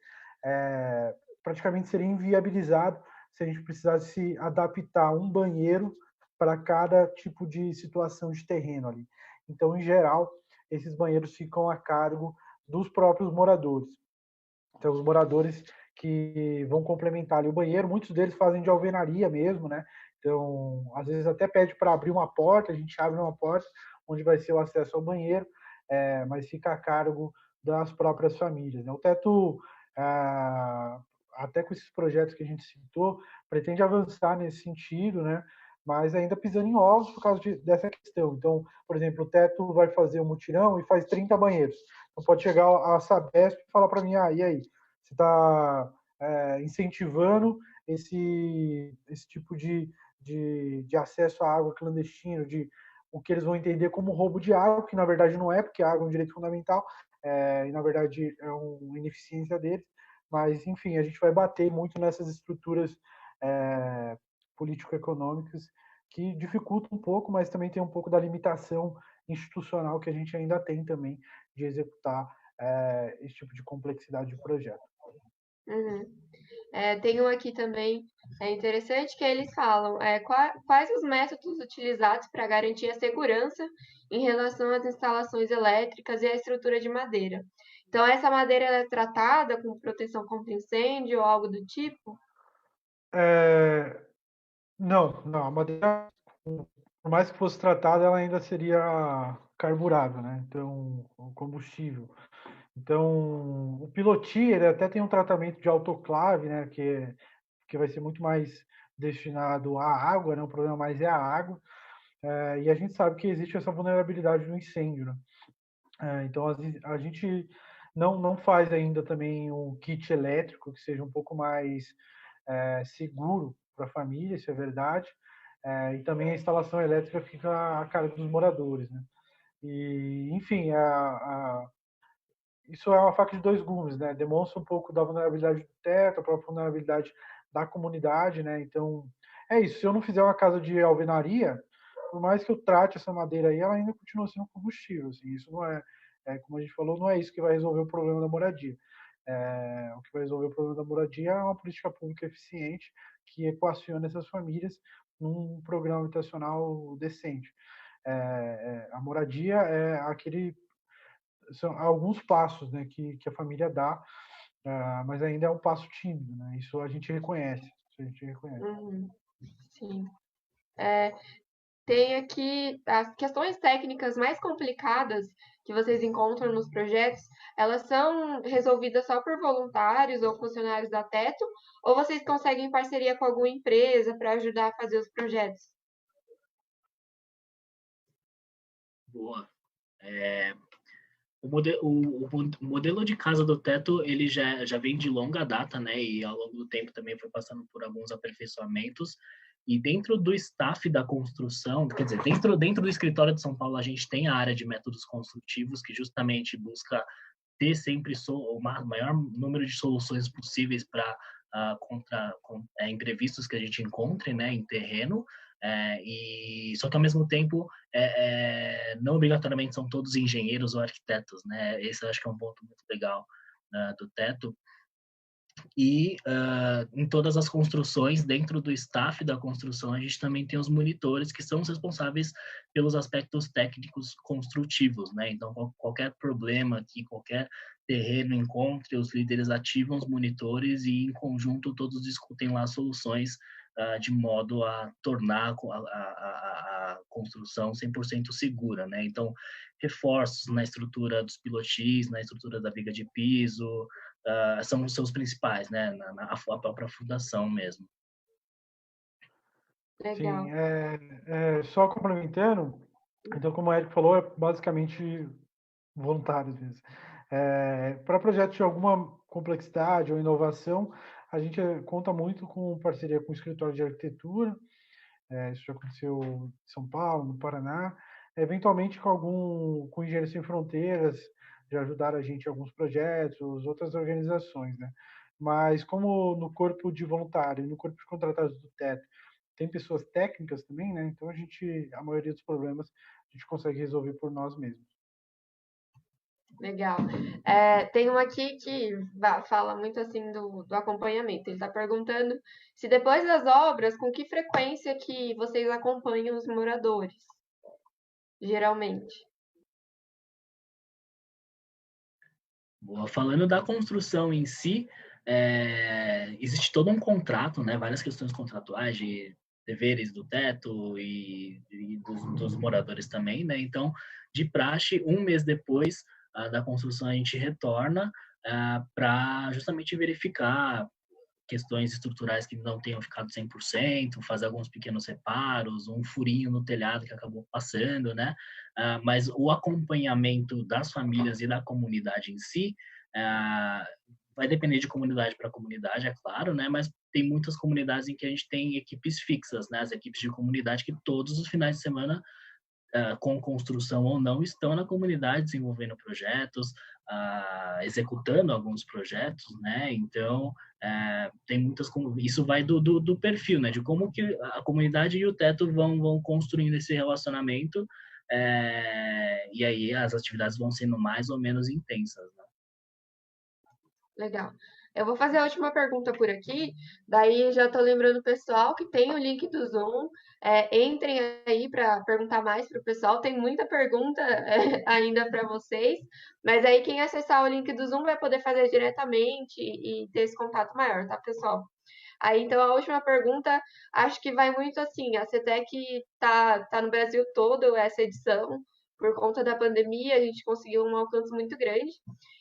praticamente seria inviabilizado se a gente precisasse adaptar um banheiro para cada tipo de situação de terreno ali. Então, em geral, esses banheiros ficam a cargo dos próprios moradores. Então, os moradores que vão complementar ali o banheiro. Muitos deles fazem de alvenaria mesmo, né? Então, às vezes até pede para abrir uma porta, a gente abre uma porta onde vai ser o acesso ao banheiro, mas fica a cargo das próprias famílias, né? O teto, até com esses projetos que a gente citou, pretende avançar nesse sentido, né? Mas ainda pisando em ovos por causa dessa questão. Então, por exemplo, o teto vai fazer um mutirão e faz 30 banheiros. Então, pode chegar a Sabesp e falar para mim, e aí? Você está incentivando esse tipo de acesso à água clandestino, de o que eles vão entender como roubo de água, que na verdade não é, porque a água é um direito fundamental, e na verdade é uma ineficiência deles. Mas, enfim, a gente vai bater muito nessas estruturas político-econômicas que dificultam um pouco, mas também tem um pouco da limitação institucional que a gente ainda tem também de executar esse tipo de complexidade de projeto. Uhum. Tem um aqui também, interessante, que eles falam quais os métodos utilizados para garantir a segurança em relação às instalações elétricas e à estrutura de madeira. Então, essa madeira ela é tratada com proteção contra incêndio ou algo do tipo? Não, a madeira, por mais que fosse tratada, ela ainda seria carburável, né? Então, o combustível. Então, o Piloti, ele até tem um tratamento de autoclave, né? Que vai ser muito mais destinado à água, né? O problema mais é a água. E a gente sabe que existe essa vulnerabilidade no incêndio, né? Então, a gente não faz ainda também um kit elétrico que seja um pouco mais seguro para a família, isso é verdade. E também a instalação elétrica fica a cargo dos moradores, né? E, enfim, isso é uma faca de dois gumes, né? Demonstra um pouco da vulnerabilidade do teto, a própria vulnerabilidade da comunidade, né? Então, é isso. Se eu não fizer uma casa de alvenaria, por mais que eu trate essa madeira aí, ela ainda continua sendo combustível. Assim, isso não como a gente falou, não é isso que vai resolver o problema da moradia. O que vai resolver o problema da moradia é uma política pública eficiente que equaciona essas famílias num programa habitacional decente. A moradia são alguns passos, né, que a família dá, mas ainda é um passo tímido, né? Isso a gente reconhece. Isso a gente reconhece. Uhum, sim. Tem aqui as questões técnicas mais complicadas que vocês encontram nos projetos, elas são resolvidas só por voluntários ou funcionários da Teto, ou vocês conseguem parceria com alguma empresa para ajudar a fazer os projetos? Boa. O modelo de casa do teto, ele já vem de longa data, né? E ao longo do tempo também foi passando por alguns aperfeiçoamentos. E dentro do staff da construção, quer dizer, dentro do escritório de São Paulo, a gente tem a área de métodos construtivos, que justamente busca ter sempre o maior número de soluções possíveis para contra imprevistos que a gente encontre, né, em terreno. E só que ao mesmo tempo não obrigatoriamente são todos engenheiros ou arquitetos, né? Esse eu acho que é um ponto muito legal do teto. E em todas as construções, dentro do staff da construção, a gente também tem os monitores, que são os responsáveis pelos aspectos técnicos construtivos, né? Então, qualquer problema que qualquer terreno encontre, os líderes ativam os monitores e, em conjunto, todos discutem lá soluções de modo a tornar a construção 100% segura, né? Então, reforços na estrutura dos pilotis, na estrutura da viga de piso, são os seus principais, né? A própria fundação mesmo. Sim, Legal. só complementando, então, como o Eric falou, é basicamente voluntário às vezes. Para projetos de alguma complexidade ou inovação, a gente conta muito com parceria com o escritório de arquitetura, isso já aconteceu em São Paulo, no Paraná, eventualmente com Engenheiros Sem Fronteiras, já ajudaram a gente em alguns projetos, outras organizações, né? Mas como no corpo de voluntário e no corpo de contratados do teto tem pessoas técnicas também, né? Então a maioria dos problemas a gente consegue resolver por nós mesmos. Legal. Tem um aqui que fala muito assim do acompanhamento. Ele está perguntando se depois das obras, com que frequência que vocês acompanham os moradores, geralmente. Boa. Falando da construção em si, existe todo um contrato, né, várias questões contratuais de deveres do teto e dos moradores também, né? Então, de praxe, um mês depois da construção, a gente retorna para justamente verificar questões estruturais que não tenham ficado 100%, fazer alguns pequenos reparos, um furinho no telhado que acabou passando, né? Mas o acompanhamento das famílias e da comunidade em si vai depender de comunidade para comunidade, é claro, né? Mas tem muitas comunidades em que a gente tem equipes fixas, né? As equipes de comunidade que todos os finais de semana com construção ou não, estão na comunidade desenvolvendo projetos, executando alguns projetos, né? Então, tem muitas... Isso vai do perfil, né? De como que a comunidade e o teto vão construindo esse relacionamento, e aí as atividades vão sendo mais ou menos intensas, né? Legal. Eu vou fazer a última pergunta por aqui, daí já estou lembrando o pessoal que tem o link do Zoom. Entrem aí para perguntar mais para o pessoal. Tem muita pergunta ainda para vocês, mas aí quem acessar o link do Zoom vai poder fazer diretamente e ter esse contato maior, tá, pessoal? Aí, então, a última pergunta, acho que vai muito assim, a CETEC tá no Brasil todo essa edição, por conta da pandemia, a gente conseguiu um alcance muito grande.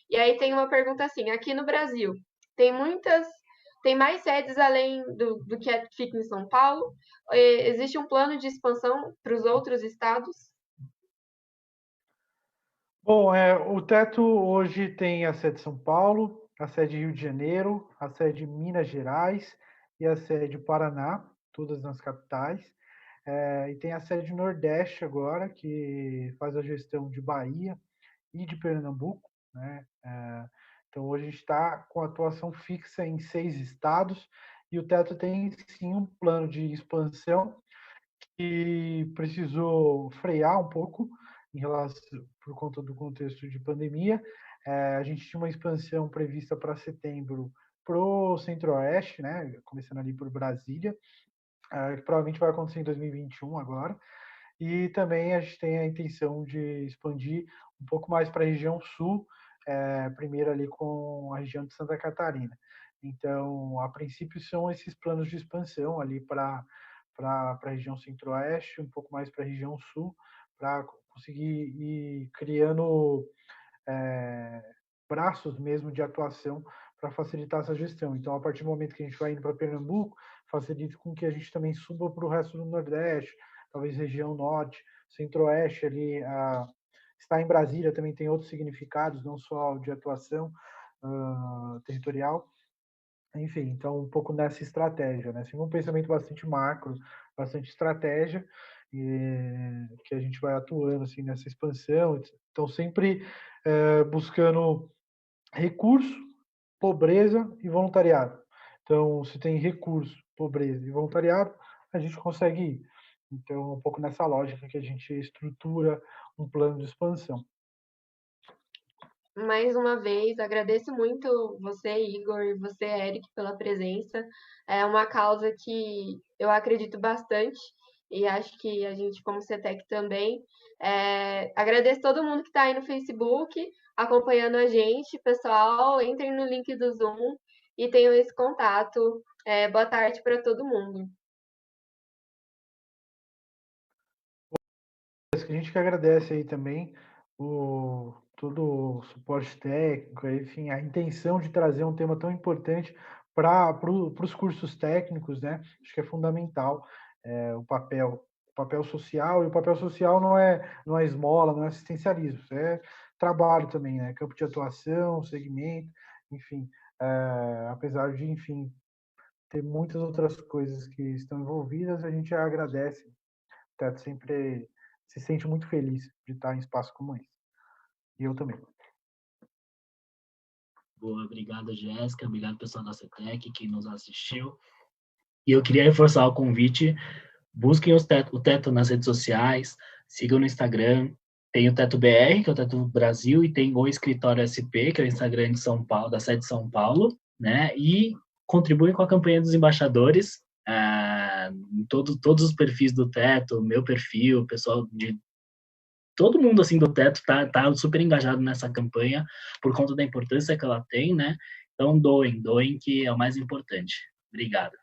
E aí tem uma pergunta assim, aqui no Brasil, tem muitas, tem mais sedes além do que fica em São Paulo? Existe um plano de expansão para os outros estados? Bom, o Teto hoje tem a sede de São Paulo, a sede Rio de Janeiro, a sede Minas Gerais e a sede Paraná, todas nas capitais. E tem a sede Nordeste agora, que faz a gestão de Bahia e de Pernambuco, né? Então hoje a gente está com atuação fixa em 6 estados e o Teto tem sim um plano de expansão que precisou frear um pouco em relação por conta do contexto de pandemia. A gente tinha uma expansão prevista para setembro para o Centro-Oeste, né? Começando ali por Brasília, que provavelmente vai acontecer em 2021 agora. E também a gente tem a intenção de expandir um pouco mais para a região sul, primeiro ali com a região de Santa Catarina. Então, a princípio, são esses planos de expansão ali para a região centro-oeste, um pouco mais para a região sul, para conseguir ir criando braços mesmo de atuação para facilitar essa gestão. Então, a partir do momento que a gente vai indo para Pernambuco, facilita com que a gente também suba para o resto do Nordeste, talvez região Norte, Centro-Oeste ali, estar em Brasília também tem outros significados, não só de atuação territorial. Enfim, então um pouco nessa estratégia, né? Assim, um pensamento bastante macro, bastante estratégia, que a gente vai atuando assim nessa expansão. Então sempre buscando recurso, pobreza e voluntariado. Então, se tem recurso, pobreza e voluntariado, a gente consegue ir. Então, um pouco nessa lógica que a gente estrutura um plano de expansão. Mais uma vez, agradeço muito você, Igor, e você, Eric, pela presença. É uma causa que eu acredito bastante e acho que a gente, como CETEC também. Agradeço todo mundo que está aí no Facebook acompanhando a gente. Pessoal, entrem no link do Zoom e tenham esse contato. Boa tarde para todo mundo. A gente que agradece aí também todo o suporte técnico, enfim, a intenção de trazer um tema tão importante para os cursos técnicos, né? Acho que é fundamental o papel social, e o papel social não é esmola, não é assistencialismo, é trabalho também, né? Campo de atuação, segmento, enfim, apesar de, enfim, ter muitas outras coisas que estão envolvidas, a gente agradece, o Teto sempre se sente muito feliz de estar em espaço como esse. E eu também. Boa, obrigado, Jéssica. Obrigado, pessoal da CETEC, que nos assistiu. E eu queria reforçar o convite. Busquem o Teto nas redes sociais, sigam no Instagram. Tem o Teto BR, que é o Teto Brasil, e tem o Escritório SP, que é o Instagram de São Paulo, da sede de São Paulo, né? E contribuem com a campanha dos embaixadores, em todos os perfis do Teto, meu perfil, o pessoal de todo mundo assim do Teto tá super engajado nessa campanha por conta da importância que ela tem, né? Então, doem, que é o mais importante. Obrigado.